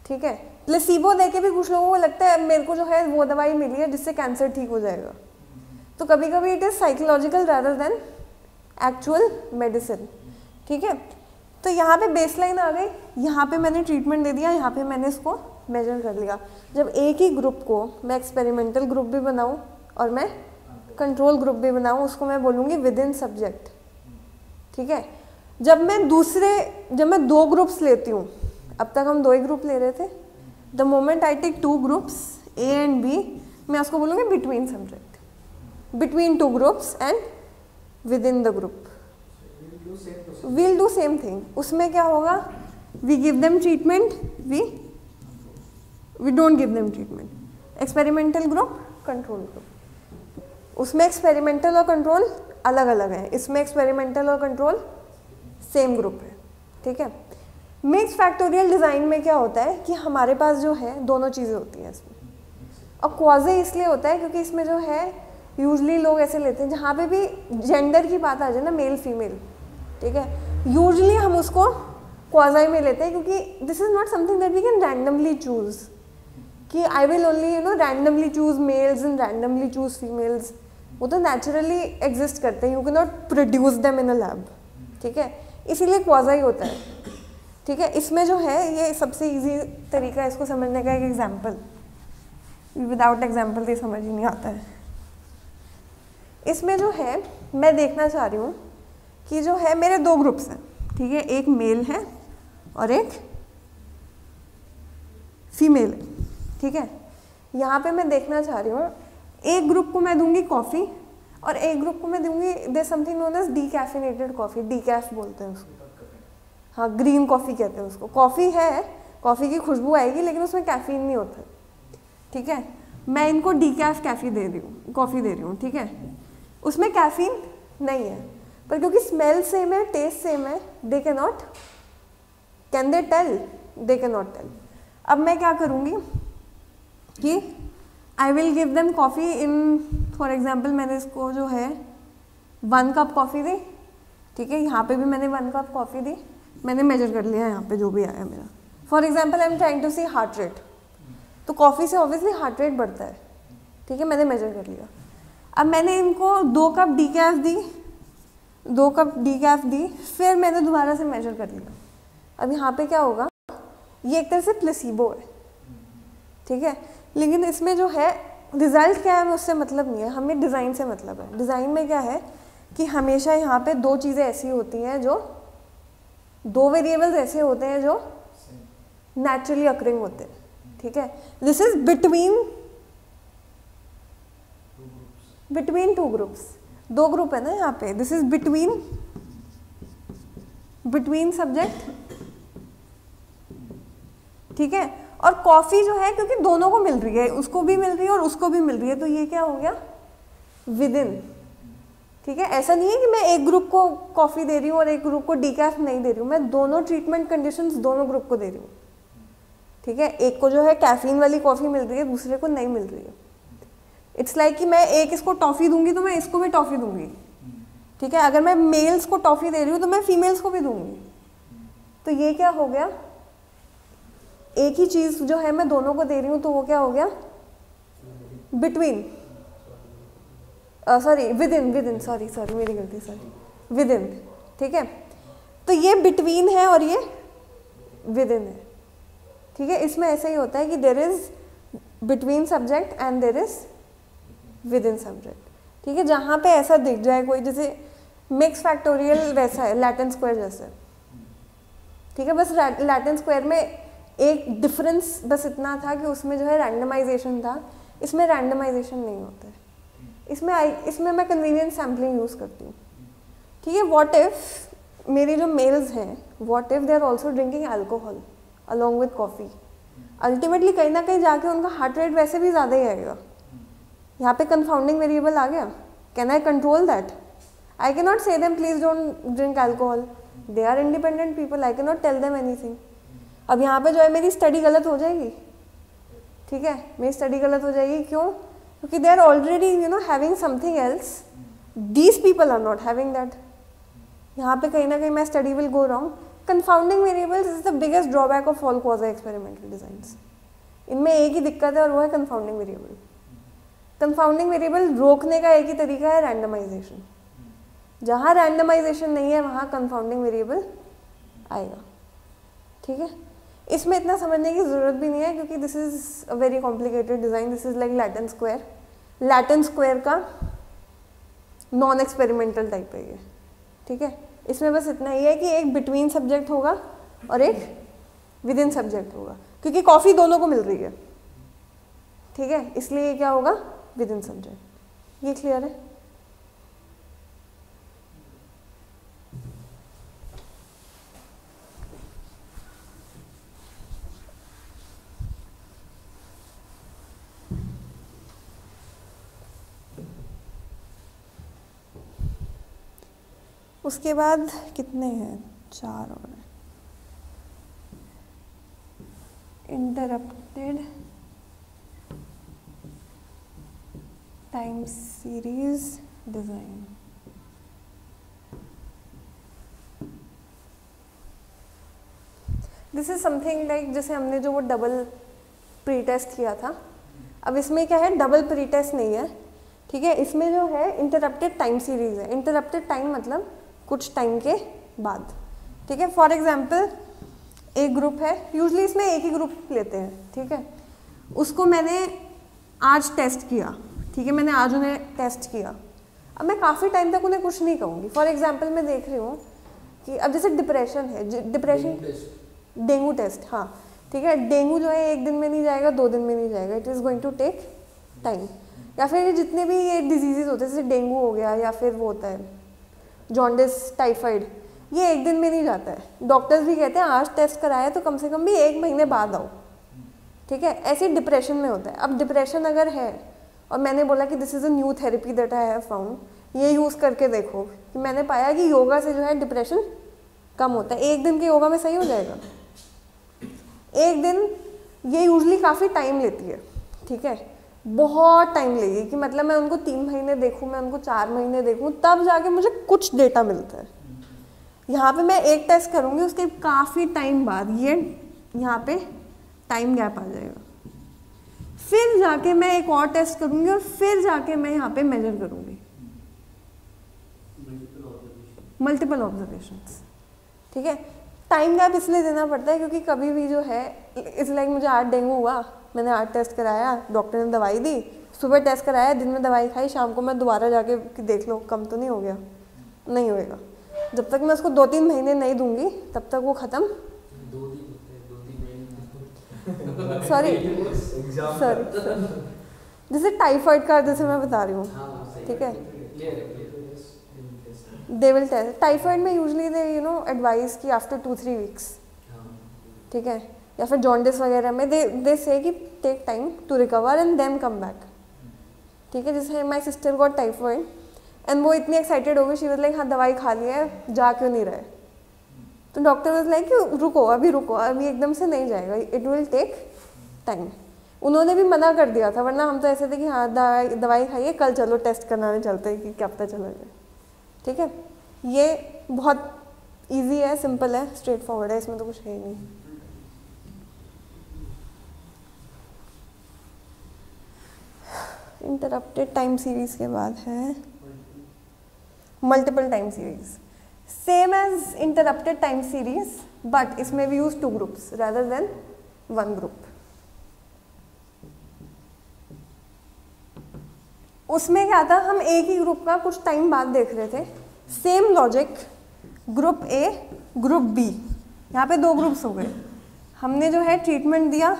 Speaker 3: ठीक है. प्लेसिबो देके भी कुछ लोगों को लगता है मेरे को जो है वो दवाई मिली है जिससे कैंसर ठीक हो जाएगा. तो कभी कभी it is psychological rather than actual medicine. ठीक है. तो यहाँ पे बेस लाइन आ गई, यहाँ पे मैंने ट्रीटमेंट दे दिया, यहाँ पे मैंने इसको मेजर कर लिया. जब एक ही ग्रुप को मैं एक्सपेरिमेंटल ग्रुप भी बनाऊँ और मैं कंट्रोल ग्रुप भी बनाऊँ, उसको मैं बोलूँगी विद इन सब्जेक्ट. ठीक है. जब मैं दो ग्रुप्स लेती हूँ, अब तक हम दो ही ग्रुप ले रहे थे. The moment I take two groups A and B, मैं उसको बोलूँगी between subject, between two groups and within the group. We'll do same thing. उसमें क्या होगा, we give them treatment, we don't give them treatment. Experimental group, control group. उसमें experimental और control अलग अलग हैं, इसमें एक्सपेरिमेंटल और कंट्रोल सेम ग्रुप है. ठीक है. मिक्स फैक्टोरियल डिज़ाइन में क्या होता है कि हमारे पास जो है दोनों चीज़ें होती हैं इसमें. और क्वाजे इसलिए होता है क्योंकि इसमें जो है यूजली लोग ऐसे लेते हैं, जहाँ पे भी जेंडर की बात आ जाए ना, मेल फीमेल. ठीक है. यूजली हम उसको क्वाजाई में लेते हैं क्योंकि this is not something that we can randomly choose, कि I will only you know randomly choose males and randomly choose females. वो तो नेचुरली एग्जिस्ट करते हैं, you can not produce them in a lab. ठीक है. इसीलिए क्वाजा ही होता है. ठीक है. इसमें जो है ये सबसे इजी तरीका है इसको समझने का, एक एग्जांपल. विदाउट एग्जांपल तो समझ ही नहीं आता है. इसमें जो है मैं देखना चाह रही हूँ कि जो है मेरे दो ग्रुप्स हैं. ठीक है. एक मेल है और एक फीमेल है. ठीक है. यहाँ पे मैं देखना चाह रही हूँ, एक ग्रुप को मैं दूंगी कॉफ़ी और एक ग्रुप को मैं दूंगी there something known as decaffeinated coffee. Decaf बोलते हैं उसको. हाँ ग्रीन कॉफ़ी कहते हैं उसको. कॉफ़ी है, कॉफ़ी की खुशबू आएगी लेकिन उसमें कैफीन नहीं होता. ठीक है. मैं इनको डीकैफ कॉफ़ी दे रही हूँ. ठीक है. उसमें कैफीन नहीं है, पर क्योंकि स्मेल सेम है, टेस्ट सेम है, they can they tell, they can not tell. अब मैं क्या करूँगी कि I will give them coffee in, for example मैंने इसको जो है 1 कप कॉफ़ी दी. ठीक है. यहाँ पे भी मैंने 1 कप कॉफ़ी दी, मैंने मेजर कर लिया यहाँ पे जो भी आया मेरा. For example I am trying to see heart rate, तो कॉफ़ी से ऑब्वियसली हार्ट रेट बढ़ता है. ठीक है. मैंने मेजर कर लिया. अब मैंने इनको 2 कप डीकैफ दी, फिर मैंने दोबारा से मेजर कर लिया. अब यहाँ पे क्या होगा, ये एक तरह से प्लेसिबो है. ठीक है। लेकिन इसमें जो है रिजल्ट क्या है हमें उससे मतलब नहीं है, हमें डिज़ाइन से मतलब है। डिज़ाइन में क्या है कि हमेशा यहाँ पे दो चीज़ें ऐसी होती हैं जो, दो वेरिएबल्स ऐसे होते हैं जो नेचुरली अकरिंग होते हैं, ठीक है। This is between two groups, दो ग्रुप है ना यहाँ पे। दिस इज बिटवीन सब्जेक्ट, ठीक है। और कॉफ़ी जो है क्योंकि दोनों को मिल रही है, उसको भी मिल रही है और उसको भी मिल रही है, तो ये क्या हो गया विद इन, ठीक है। ऐसा नहीं है कि मैं एक ग्रुप को कॉफ़ी दे रही हूँ और एक ग्रुप को डीकैफ नहीं दे रही हूँ, मैं दोनों ट्रीटमेंट कंडीशंस दोनों ग्रुप को दे रही हूँ, ठीक है। एक को जो है कैफीन वाली कॉफ़ी मिल रही है, दूसरे को नहीं मिल रही है। इट्स लाइक कि मैं एक इसको टॉफ़ी दूंगी तो मैं इसको भी टॉफ़ी दूंगी, ठीक है। अगर मैं मेल्स को टॉफ़ी दे रही हूँ तो मैं फीमेल्स को भी दूंगी। तो ये क्या हो गया, एक ही चीज़ जो है मैं दोनों को दे रही हूँ, तो वो क्या हो गया between, sorry with in, sorry मेरी गलती, सॉरी विद इन, ठीक है। तो ये बिटवीन है और ये विद इन है, ठीक है। इसमें ऐसा ही होता है कि there is between subject and there is within subject, ठीक है। जहाँ पे ऐसा दिख जाए कोई, जैसे मिक्स फैक्टोरियल वैसा है, लैटिन स्क्वायर जैसे, ठीक है। बस लैटिन स्क्वायर में एक डिफरेंस बस इतना था कि उसमें जो है रैंडमाइजेशन था, इसमें रैंडमाइजेशन नहीं होता है। इसमें मैं कन्वीनियंट सैम्पलिंग यूज़ करती हूँ, ठीक है। व्हाट इफ मेरी जो मेल्स हैं, what if they are also drinking alcohol along with coffee, ultimately कहीं ना कहीं जाके उनका हार्ट रेट वैसे भी ज़्यादा ही आएगा। यहाँ पे कंफाउंडिंग वेरिएबल आ गया, can I control that? I can not say them please don't drink alcohol, they are independent people, I can not tell them anything. अब यहाँ पे जो है मेरी स्टडी गलत हो जाएगी, ठीक है, मेरी स्टडी गलत हो जाएगी। क्यों? क्योंकि they are already having something else, these people are not having that. यहाँ पे कहीं ना कहीं मैं study will go wrong. Confounding variables is the biggest drawback of all quasi experimental designs. इनमें एक ही दिक्कत है और वो है कंफाउंडिंग वेरिएबल। कंफाउंडिंग वेरिएबल रोकने का एक ही तरीका है, रैंडमाइजेशन। जहाँ रैंडमाइजेशन नहीं है वहाँ कंफाउंडिंग वेरिएबल आएगा, ठीक है। इसमें इतना समझने की ज़रूरत भी नहीं है क्योंकि this is a very complicated design. This is like Latin square, Latin square का नॉन एक्सपेरिमेंटल टाइप है ये, ठीक है। इसमें बस इतना ही है कि एक बिटवीन सब्जेक्ट होगा और एक विद इन सब्जेक्ट होगा, क्योंकि कॉफ़ी दोनों को मिल रही है, ठीक है, इसलिए ये क्या होगा विद इन सब्जेक्ट। ये क्लियर है? उसके बाद कितने हैं? 4 और हैं। Interrupted time series design. This is something like जैसे हमने जो वो डबल प्री टेस्ट किया था, अब इसमें क्या है, डबल प्री टेस्ट नहीं है, ठीक है। इसमें जो है इंटरप्टेड टाइम सीरीज है। इंटरप्टेड टाइम मतलब कुछ टाइम के बाद, ठीक है। फॉर एग्जाम्पल एक ग्रुप है, यूजली इसमें एक ही ग्रुप लेते हैं, ठीक है। उसको मैंने आज टेस्ट किया, ठीक है, मैंने आज उन्हें टेस्ट किया। अब मैं काफ़ी टाइम तक उन्हें कुछ नहीं कहूँगी। फॉर एग्जाम्पल मैं देख रही हूँ कि अब जैसे डिप्रेशन है, डिप्रेशन डेंगू टेस्ट, हाँ ठीक है। डेंगू जो है 1 दिन में नहीं जाएगा, 2 दिन में नहीं जाएगा, it is going to take time. या फिर जितने भी ये डिजीजेज होते हैं, जैसे डेंगू हो गया या फिर वो होता है जॉन्डिस, टाइफाइड, ये 1 दिन में नहीं जाता है। डॉक्टर्स भी कहते हैं आज टेस्ट कराया तो कम से कम भी 1 महीने बाद आओ, ठीक है। ऐसे डिप्रेशन में होता है। अब डिप्रेशन अगर है और मैंने बोला कि this is a new therapy that I have found, ये यूज़ करके देखो, कि मैंने पाया कि योगा से जो है डिप्रेशन कम होता है। 1 दिन के योगा में सही हो जाएगा? 1 दिन ये यूजली काफ़ी टाइम लेती है, ठीक है, बहुत टाइम लेगी। कि मतलब मैं उनको 3 महीने देखूँ, मैं उनको 4 महीने देखूँ, तब जाके मुझे कुछ डेटा मिलता है। यहाँ पे मैं एक टेस्ट करूँगी, उसके काफ़ी टाइम बाद ये यहाँ पे टाइम गैप आ जाएगा। फिर जाके मैं एक और टेस्ट करूँगी और फिर जाके मैं यहाँ पे मेजर करूँगी मल्टीपल ऑब्जर्वेशंस, ठीक है। टाइम गैप इसलिए देना पड़ता है क्योंकि कभी भी जो है इस लाइक मुझे आज डेंगू हुआ, मैंने आज टेस्ट कराया, डॉक्टर ने दवाई दी, सुबह टेस्ट कराया, दिन में दवाई खाई, शाम को मैं दोबारा जाके कि देख लो कम तो नहीं हो गया, नहीं होएगा। जब तक मैं उसको 2-3 महीने नहीं दूंगी तब तक वो ख़त्म।
Speaker 2: 2-3 महीने
Speaker 3: सॉरी, जैसे टाइफाइड का जैसे मैं बता रही हूँ, ठीक है, दे विल टेस्ट। टाइफाइड में यूजली दे एडवाइस कि आफ्टर 2-3 वीक्स, ठीक है, या फिर जॉन्डिस वगैरह में दे से कि take time to recover and then come back, ठीक है। जैसे my sister got typhoid and वो इतनी एक्साइटेड हो गई, शी वाज लाइक हाँ दवाई खा लिया है, जा क्यों नहीं रहे, तो डॉक्टर वाज लाइक कि रुको, अभी एकदम से नहीं जाएगा, इट विल टेक टाइम। उन्होंने भी मना कर दिया था, वरना हम तो ऐसे थे कि हाँ दवाई खाइए, कल चलो टेस्ट कराने चलते हैं कि क्या पता चला जाए, ठीक है। ये बहुत ईजी है, सिंपल है, स्ट्रेट फॉरवर्ड है, इसमें तो कुछ है ही नहीं। इंटरप्टेड टाइम सीरीज के बाद है multiple time series, same as interrupted time series, but इसमें we use 2 groups rather than 1 group. उसमें क्या था, हम एक ही ग्रुप का कुछ टाइम बाद देख रहे थे, same logic, group A group B, यहाँ पे 2 ग्रुप्स हो गए। हमने जो है ट्रीटमेंट दिया,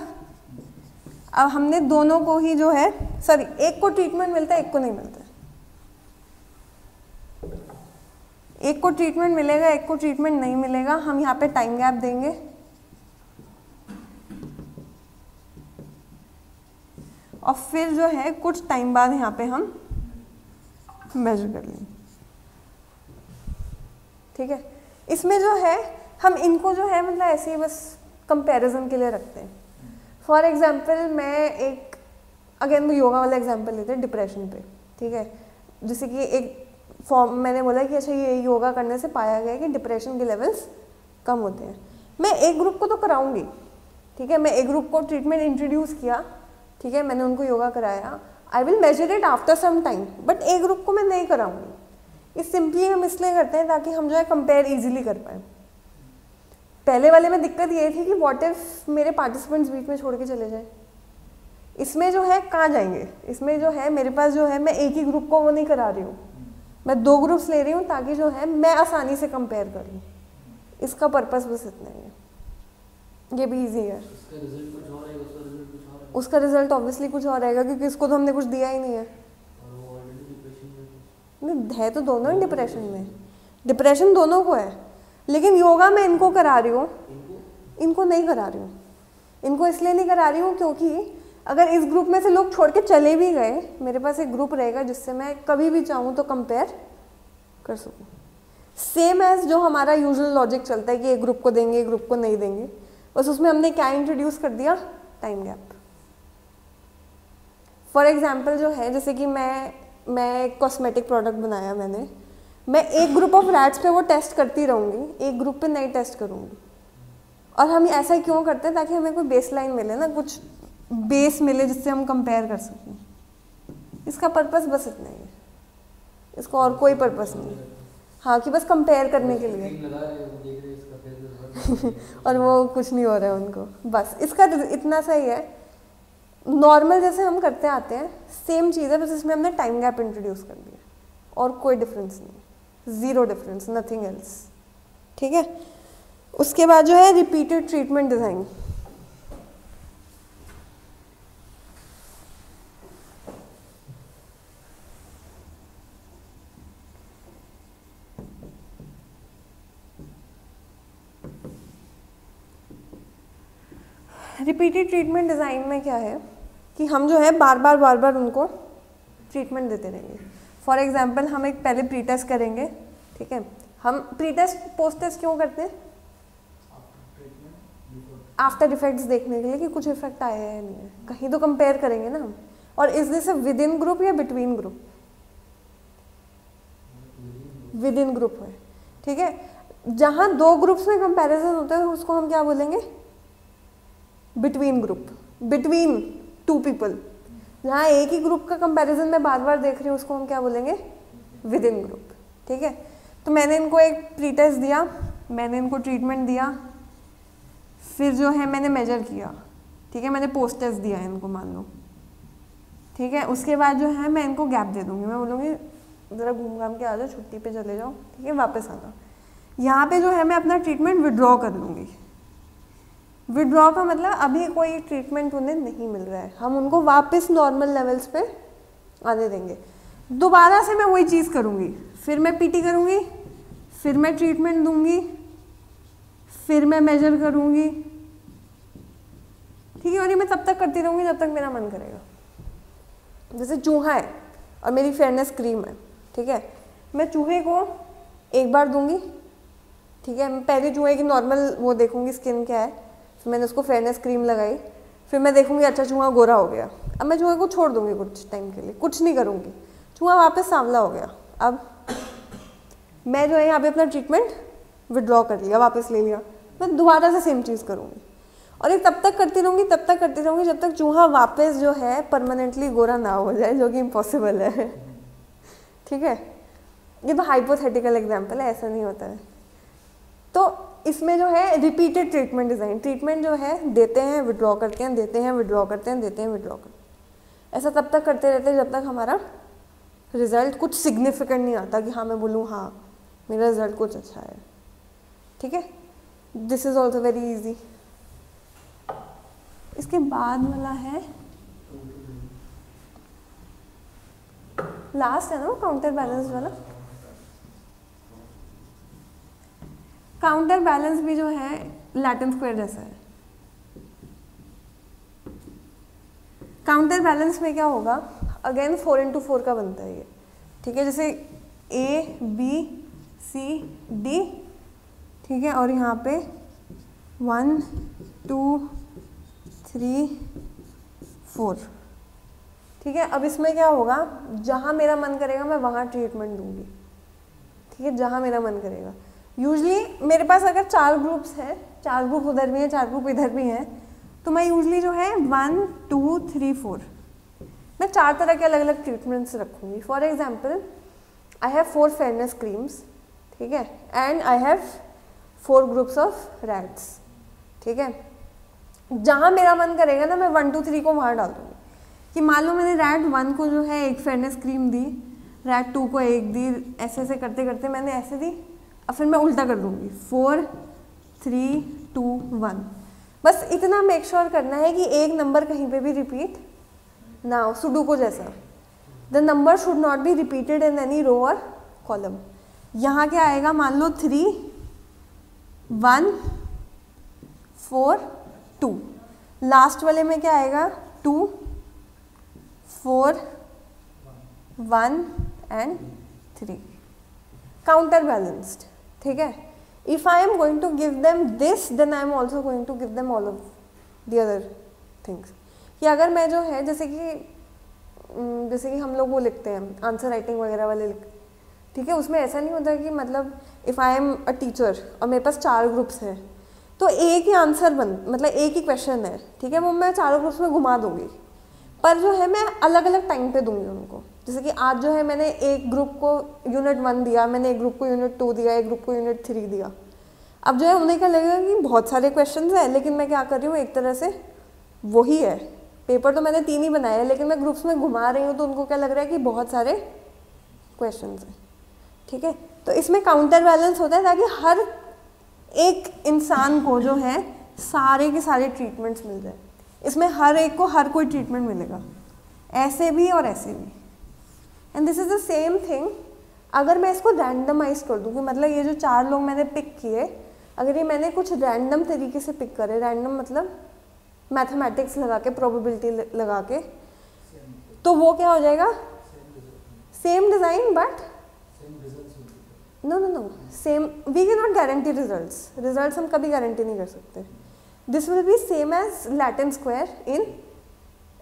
Speaker 3: अब हमने दोनों को ही जो है, सॉरी, एक को ट्रीटमेंट मिलता है, एक को नहीं मिलता है। एक को ट्रीटमेंट मिलेगा, एक को ट्रीटमेंट नहीं मिलेगा। हम यहाँ पे टाइम गैप देंगे और फिर जो है कुछ टाइम बाद यहाँ पे हम मेजर कर लेंगे, ठीक है। इसमें जो है हम इनको जो है मतलब ऐसे ही बस कंपैरिजन के लिए रखते हैं। फॉर एग्जाम्पल मैं एक अगेन वो योगा वाला एग्जाम्पल लेते हैं डिप्रेशन पे, ठीक है। जैसे कि एक फॉर्म मैंने बोला कि अच्छा ये योगा करने से पाया गया कि डिप्रेशन के लेवल्स कम होते हैं। मैं एक ग्रुप को तो कराऊंगी, ठीक है, मैं एक ग्रुप को ट्रीटमेंट इंट्रोड्यूस किया, ठीक है, मैंने उनको योगा कराया, I will measure it after some time, but एक ग्रुप को मैं नहीं कराऊंगी। इस सिंपली हम इसलिए करते हैं ताकि हम जो है कंपेयर ईजिली कर पाए। पहले वाले में दिक्कत ये थी कि व्हाट इफ मेरे पार्टिसिपेंट्स बीच में छोड़ के चले जाए। इसमें जो है कहाँ जाएंगे, इसमें जो है मेरे पास जो है मैं एक ही ग्रुप को वो नहीं करा रही हूँ, मैं 2 ग्रुप्स ले रही हूँ ताकि जो है मैं आसानी से कंपेयर कर लूँ। इसका पर्पस बस इतना ही है, ये भी ईजी है। उसका रिजल्ट ऑब्वियसली कुछ और रहेगा क्योंकि इसको तो हमने कुछ दिया ही नहीं है। नहीं है तो दोनों ही डिप्रेशन में, डिप्रेशन दोनों को है, लेकिन योगा मैं इनको करा रही हूँ, इनको नहीं करा रही हूँ। इनको इसलिए नहीं करा रही हूँ क्योंकि अगर इस ग्रुप में से लोग छोड़ के चले भी गए, मेरे पास एक ग्रुप रहेगा जिससे मैं कभी भी चाहूँ तो कंपेयर कर सकूँ। सेम एज जो हमारा यूजुअल लॉजिक चलता है कि एक ग्रुप को देंगे एक ग्रुप को नहीं देंगे, बस उसमें हमने क्या इंट्रोड्यूस कर दिया, टाइम गैप। फॉर एग्जाम्पल जो है जैसे कि मैं एक कॉस्मेटिक प्रोडक्ट बनाया मैंने, मैं एक ग्रुप ऑफ रैट्स पे वो टेस्ट करती रहूँगी, एक ग्रुप पे नहीं टेस्ट करूँगी। और हम ऐसा क्यों करते हैं ताकि हमें कोई बेस लाइन मिले ना, कुछ बेस मिले जिससे हम कंपेयर कर सकें। इसका पर्पस बस इतना ही है, इसको और कोई पर्पस नहीं है। हाँ कि बस कंपेयर करने के लिए और वो कुछ नहीं हो रहा है उनको, बस इसका इतना सा ही है। नॉर्मल जैसे हम करते आते हैं सेम चीज़ है, बस इसमें हमने टाइम गैप इंट्रोड्यूस कर दिया और कोई डिफरेंस नहीं, ज़ीरो डिफरेंस, नथिंग एल्स, ठीक है। उसके बाद जो है repeated treatment design. Repeated treatment design में क्या है कि हम जो है बार बार उनको ट्रीटमेंट देते रहेंगे। फॉर एग्जांपल हम एक पहले प्री टेस्ट करेंगे, ठीक है। हम प्री टेस्ट पोस्ट टेस्ट क्यों करते हैं? आफ्टर इफेक्ट्स देखने के लिए कि कुछ इफेक्ट आया है या नहीं है, कहीं तो कंपेयर करेंगे ना हम। और is this a within group या between group? Within group है, ठीक है। जहाँ 2 ग्रुप्स में कंपैरिजन होता है उसको हम क्या बोलेंगे? Between group, between 2 people. जहाँ एक ही ग्रुप का कंपैरिजन मैं बार बार देख रही हूँ उसको हम क्या बोलेंगे? विद इन ग्रुप, ठीक है। तो मैंने इनको एक प्री टेस्ट दिया, मैंने इनको ट्रीटमेंट दिया, फिर जो है मैंने मेजर किया, ठीक है, मैंने पोस्ट टेस्ट दिया है इनको मान लो, ठीक है। उसके बाद जो है मैं इनको गैप दे दूँगी, मैं बोलूँगी ज़रा घूम घाम के आ जाओ, छुट्टी पे चले जाओ, ठीक है, वापस आना। यहाँ पे जो है मैं अपना ट्रीटमेंट विड्रॉ कर लूँगी। विड्रॉ का मतलब अभी कोई ट्रीटमेंट उन्हें नहीं मिल रहा है, हम उनको वापस नॉर्मल लेवल्स पे आने देंगे। दोबारा से मैं वही चीज़ करूँगी, फिर मैं पीटी करूँगी, फिर मैं ट्रीटमेंट दूँगी, फिर मैं मेजर करूँगी, ठीक है। और ये मैं तब तक करती रहूँगी जब तक मेरा मन करेगा। जैसे चूहा है और मेरी फेयरनेस क्रीम है, ठीक है, मैं चूहे को एक बार दूंगी, ठीक है, मैं पहले चूहे की नॉर्मल वो देखूंगी स्किन क्या है, फिर मैंने उसको फेयरनेस क्रीम लगाई, फिर मैं देखूंगी अच्छा चूहा गोरा हो गया, अब मैं चूहे को छोड़ दूंगी कुछ टाइम के लिए, कुछ नहीं करूंगी, चूहा वापस सांवला हो गया। अब मैं जो है यहाँ पे अपना ट्रीटमेंट विड्रॉ कर लिया, वापस ले लिया, मैं दोबारा से सेम चीज़ करूँगी और ये तब तक करती रहूँगी, तब तक करती रहूँगी जब तक चूहा वापस जो है परमानेंटली गोरा ना हो जाए, जो कि इम्पॉसिबल है, ठीक है। ये तो हाइपोथेटिकल एग्जाम्पल है, ऐसा नहीं होता है। तो इसमें जो है रिपीटेड ट्रीटमेंट डिज़ाइन, ट्रीटमेंट जो है देते हैं विड्रॉ करते हैं, देते हैं विड्रॉ करते हैं, देते हैं विड्रॉ करते हैं, ऐसा तब तक करते रहते हैं जब तक हमारा रिजल्ट कुछ सिग्निफिकेंट नहीं आता कि हाँ मैं बोलूँ हाँ मेरा रिजल्ट कुछ अच्छा है, ठीक है। This is also very easy. इसके बाद वाला है लास्ट है ना काउंटर बैलेंस वाला। काउंटर बैलेंस भी जो है लैटिन स्क्वायर जैसा है। काउंटर बैलेंस में क्या होगा, अगेन 4 into 4 का बनता है ये, ठीक है। जैसे A B C D, ठीक है, और यहाँ पे 1 2 3 4, ठीक है। अब इसमें क्या होगा, जहाँ मेरा मन करेगा मैं वहाँ ट्रीटमेंट दूंगी, ठीक है, जहाँ मेरा मन करेगा। यूजली मेरे पास अगर 4 ग्रुप्स हैं, 4 ग्रुप उधर भी हैं, 4 ग्रुप इधर भी हैं, तो मैं यूजली जो है 1 2 3 4 मैं 4 तरह के अलग अलग ट्रीटमेंट्स रखूँगी। For example I have 4 fairness creams, ठीक है, and I have 4 groups of rats, ठीक है। जहाँ मेरा मन करेगा ना मैं 1 2 3 को वहाँ डाल दूँगी कि मान लो मैंने रैट 1 को जो है एक फेयरनेस क्रीम दी, रैट 2 को एक दी, ऐसे ऐसे करते करते मैंने ऐसे दी, अब फिर मैं उल्टा कर दूँगी 4 3 2 1। बस इतना मेक श्योर करना है कि एक नंबर कहीं पे भी रिपीट ना हो, सुडोकू जैसा। The number should not be repeated in any row और कॉलम। यहाँ क्या आएगा, मान लो 3 1 4 2, लास्ट वाले में क्या आएगा 2 4 1 एंड 3, काउंटर बैलेंस्ड, ठीक है। If I am going to give them this then I am also going to give them all of the other things. कि अगर मैं जो है जैसे कि हम लोग वो लिखते हैं आंसर राइटिंग वगैरह वाले लिखते, ठीक है, उसमें ऐसा नहीं होता कि मतलब if I am a teacher और मेरे पास 4 ग्रुप्स हैं तो एक ही आंसर मतलब एक ही क्वेश्चन है, ठीक है, वो मैं 4 ग्रुप्स में घुमा दूंगी, पर जो है मैं अलग अलग टाइम पे दूंगी उनको। जैसे कि आज जो है मैंने एक ग्रुप को यूनिट 1 दिया, मैंने एक ग्रुप को यूनिट 2 दिया, एक ग्रुप को यूनिट 3 दिया। अब जो है उन्हें क्या लगेगा कि बहुत सारे क्वेश्चन हैं, लेकिन मैं क्या कर रही हूँ एक तरह से वही है, पेपर तो मैंने 3 ही बनाए हैं लेकिन मैं ग्रुप्स में घुमा रही हूँ, तो उनको क्या लग रहा है कि बहुत सारे क्वेश्चन हैं, ठीक है। तो इसमें काउंटर बैलेंस होता है ताकि हर एक इंसान को जो है सारे के सारे ट्रीटमेंट्स मिल जाए। इसमें हर एक को हर कोई ट्रीटमेंट मिलेगा, ऐसे भी और ऐसे भी। And this is the same thing अगर मैं इसको रैंडमाइज कर दूँ कि मतलब ये जो 4 लोग मैंने पिक किए, अगर ये मैंने कुछ रैंडम तरीके से पिक करे, रैंडम मतलब मैथमेटिक्स लगा के, प्रोबेबिलिटी लगा के, तो वो क्या हो जाएगा, same design but no no no same, we can not guarantee results हम कभी गारंटी नहीं कर सकते। This will be same as Latin square in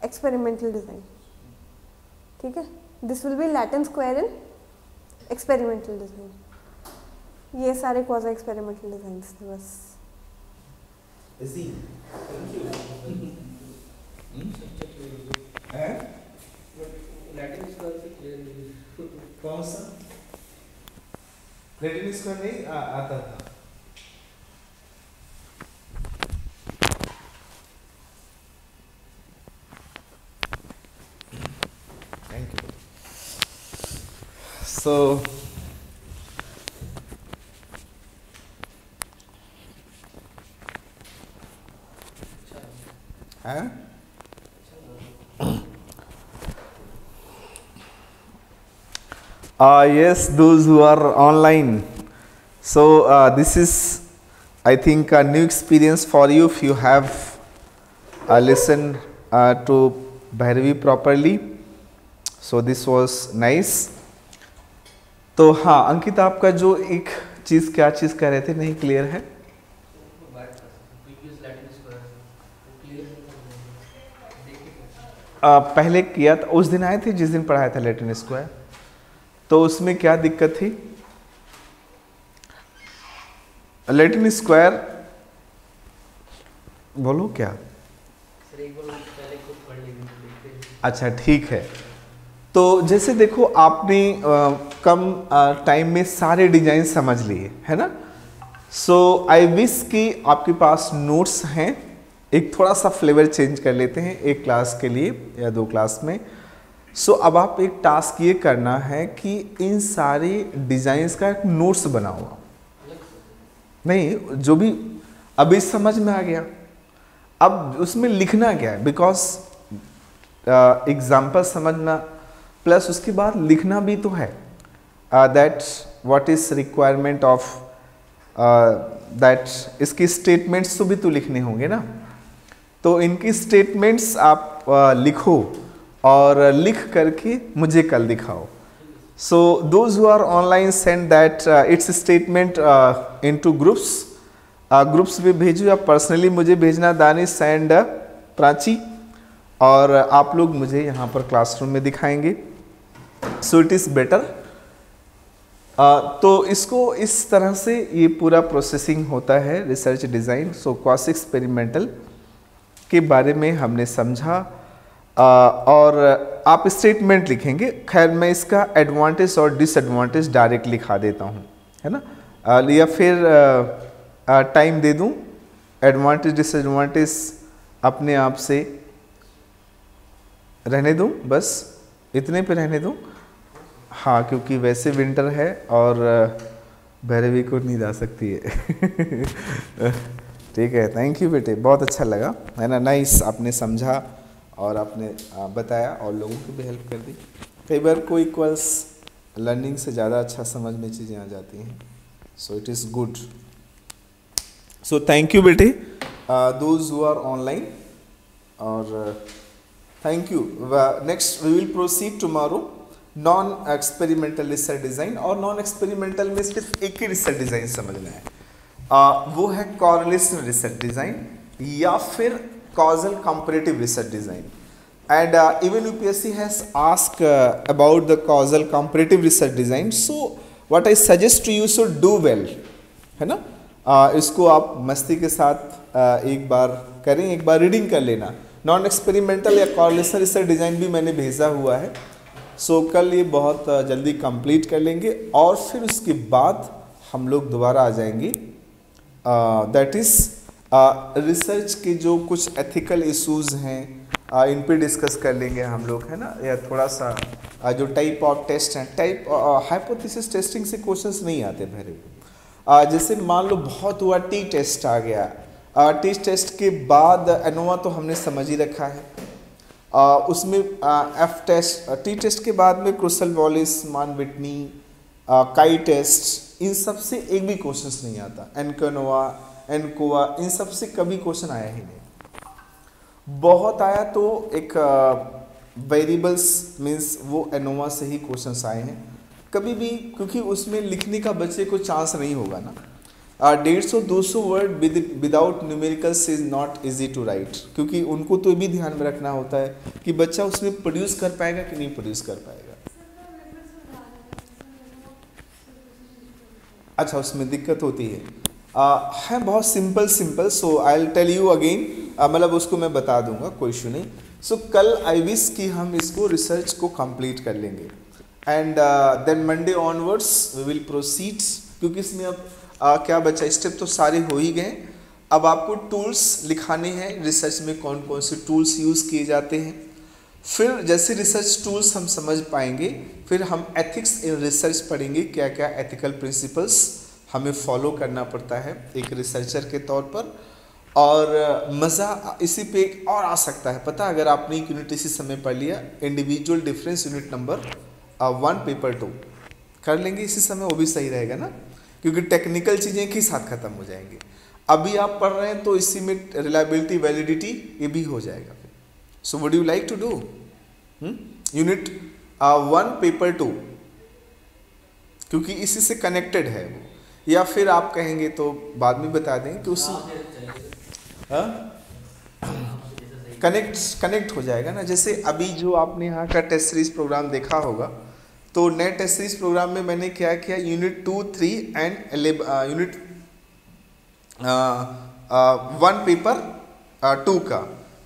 Speaker 3: experimental design, ठीक है, this will be Latin square in experimental design. ये सारे quasi experimental designs थे बस।
Speaker 1: कौन सा लैटिन स्क्वायर नहीं आता था। Thank you. So yes, those who are online. So this is, I think, a new experience for you if you have listened to Bhairavi properly. So this was nice. तो हाँ अंकित, आपका जो एक चीज़, क्या चीज़ कह रहे थे, नहीं क्लियर है? पहले किया था, उस दिन आए थे जिस दिन पढ़ाया था लैटिन स्क्वायर, तो उसमें क्या दिक्कत थी? लैटिन स्क्वायर बोलो क्या? अच्छा ठीक है। तो जैसे देखो, आपने कम टाइम में सारे डिजाइन समझ लिए है ना। सो आई विश कि आपके पास नोट्स हैं, एक थोड़ा सा फ्लेवर चेंज कर लेते हैं एक क्लास के लिए या 2 क्लास में। सो अब आप एक टास्क ये करना है कि इन सारे डिजाइन्स का एक नोट्स बनाओ। नहीं, जो भी अभी समझ में आ गया, अब उसमें लिखना क्या है, बिकॉज एग्जाम्पल समझना प्लस उसके बाद लिखना भी तो है। That what is requirement of that, इसकी स्टेटमेंट्स तो भी तो लिखने होंगे ना। तो इनकी स्टेटमेंट्स आप लिखो और लिख करके मुझे कल दिखाओ। So those who are online send that its statement into groups. Groups में भेजो या पर्सनली मुझे भेजना, दानिश एंड प्राची, और आप लोग मुझे यहाँ पर क्लासरूम में दिखाएंगे। सो इट इज़ बेटर। तो इसको इस तरह से ये पूरा प्रोसेसिंग होता है रिसर्च डिज़ाइन। सो क्वासी एक्सपेरिमेंटल के बारे में हमने समझा, और आप स्टेटमेंट लिखेंगे। खैर मैं इसका एडवांटेज और डिसएडवांटेज डायरेक्ट लिखा देता हूँ, है ना, या फिर टाइम दे दूँ, एडवांटेज डिसएडवांटेज अपने आप से रहने दूँ, बस इतने पे रहने दूँ। हाँ, क्योंकि वैसे विंटर है और भैरवी को नींद आ सकती है। ठीक है, थैंक यू बेटे, बहुत अच्छा लगा, है ना, नाइस। आपने समझा और आपने बताया और लोगों की भी हेल्प कर दी। कई बार को इक्वल्स लर्निंग से ज़्यादा अच्छा समझ में चीज़ें आ जाती हैं। So it is good. So thank you बेटे, दोज हु आर ऑनलाइन, और thank you. Next we will proceed tomorrow non experimental research design. और नॉन एक्सपेरिमेंटल में सिर्फ एक ही रिसर्च डिज़ाइन समझना है, वो है कॉरलेशन रिसर्च डिज़ाइन या फिर causal comparative research design. And even UPSC has asked about the causal comparative research design. So what I suggest to you, so do well, है ना। इसको आप मस्ती के साथ एक बार करें, एक बार रीडिंग कर लेना। नॉन एक्सपेरिमेंटल या कॉरलेशन रिसर्च डिज़ाइन भी मैंने भेजा हुआ है। सो कल ये बहुत जल्दी कंप्लीट कर लेंगे और फिर उसके बाद हम लोग दोबारा आ जाएंगे, दैट इज़ रिसर्च के जो कुछ एथिकल इश्यूज़ हैं इन पे डिस्कस कर लेंगे हम लोग, है ना। या थोड़ा सा जो टाइप ऑफ टेस्ट हैं, टाइप हाइपोथेसिस टेस्टिंग से क्वेश्चंस नहीं आते भैरव। जैसे मान लो बहुत हुआ, टी टेस्ट आ गया, टी टेस्ट के बाद एनोवा तो हमने समझ ही रखा है, उसमें एफ टेस्ट, टी टेस्ट के बाद में क्रूसेल वॉलिस, मान विटनी, काई टेस्ट, इन सब से एक भी क्वेश्चंस नहीं आता। एनकोनोवा, एनकोवा, इन सब से कभी क्वेश्चन आया ही नहीं। बहुत आया तो एक वेरिएबल्स मीन्स वो एनोवा से ही क्वेश्चंस आए हैं कभी भी, क्योंकि उसमें लिखने का बच्चे को चांस नहीं होगा ना। 150-200 word without numericals is not easy to write, क्योंकि उनको तो भी ध्यान में रखना होता है कि बच्चा उसमें प्रोड्यूस कर पाएगा कि नहीं प्रोड्यूस कर पाएगा। अच्छा, उसमें दिक्कत होती है बहुत simple. So I will tell you again, मतलब उसको मैं बता दूंगा, कोई इशू नहीं। सो कल आई विश कि हम इसको रिसर्च को कंप्लीट कर लेंगे and then Monday onwards we will proceed, क्योंकि इसमें अब क्या बचा, स्टेप तो सारे हो ही गए। अब आपको टूल्स लिखाने हैं, रिसर्च में कौन कौन से टूल्स यूज़ किए जाते हैं। फिर जैसे रिसर्च टूल्स हम समझ पाएंगे, फिर हम एथिक्स इन रिसर्च पढ़ेंगे, क्या क्या एथिकल प्रिंसिपल्स हमें फॉलो करना पड़ता है एक रिसर्चर के तौर पर। और मज़ा इसी पे एक और आ सकता है, पता अगर आपने एक यूनिट इसी समय पढ़ लिया, individual difference unit number 1 paper 2 कर लेंगे इसी समय, वो भी सही रहेगा ना, क्योंकि टेक्निकल चीज़ें एक ही साथ ख़त्म हो जाएंगी। अभी आप पढ़ रहे हैं तो इसी में रिलायबिलिटी वैलिडिटी ये भी हो जाएगा। So would you like to do unit 1 paper 2, क्योंकि इसी से कनेक्टेड है वो, या फिर आप कहेंगे तो बाद में बता दें कि उसी कनेक्ट हो जाएगा ना। जैसे अभी जो आपने यहाँ का टेस्ट सीरीज प्रोग्राम देखा होगा, तो नए टेस्ट सीरीज प्रोग्राम में मैंने क्या किया, यूनिट 2, 3 एंड यूनिट 1 पेपर 2 का,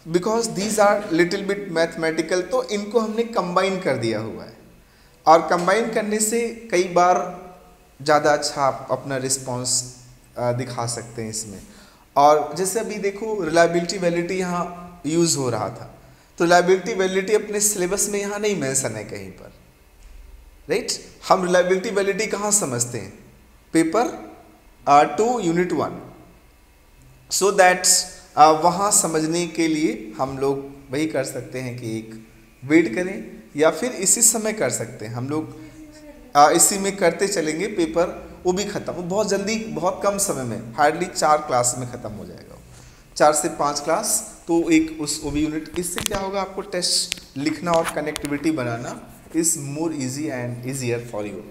Speaker 1: because these are little bit mathematical, तो इनको हमने कंबाइन कर दिया हुआ है, और कंबाइन करने से कई बार ज़्यादा अच्छा आप अपना रिस्पॉन्स दिखा सकते हैं इसमें। और जैसे अभी देखो रिलायबिलिटी वैलिडिटी यहाँ यूज़ हो रहा था, तो रिलायबिलिटी वैलिडिटी अपने सिलेबस में यहाँ नहीं मेंशन है कहीं पर, राइट। हम रिलायबिलिटी वैलिडिटी कहाँ समझते हैं, पेपर 2 यूनिट 1, सो दैट वहाँ समझने के लिए हम लोग वही कर सकते हैं कि एक वेट करें, या फिर इसी समय कर सकते हैं हम लोग, इसी में करते चलेंगे, पेपर वो भी ख़त्म, वो बहुत जल्दी बहुत कम समय में, हार्डली 4 क्लास में ख़त्म हो जाएगा, 4 से 5 क्लास, तो एक उस वो भी यूनिट। इससे क्या होगा, आपको टेस्ट लिखना और कनेक्टिविटी बनाना is more easy and easier for you.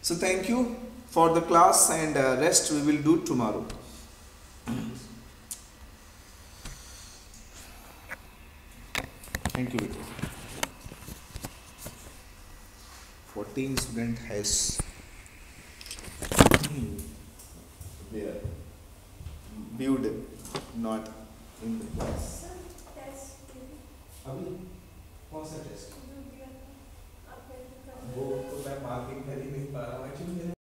Speaker 1: So thank you for the class and rest we will do tomorrow. Thank you. 14 student has there viewed not in the class. अभी कौन सा test? वो तो मैं marking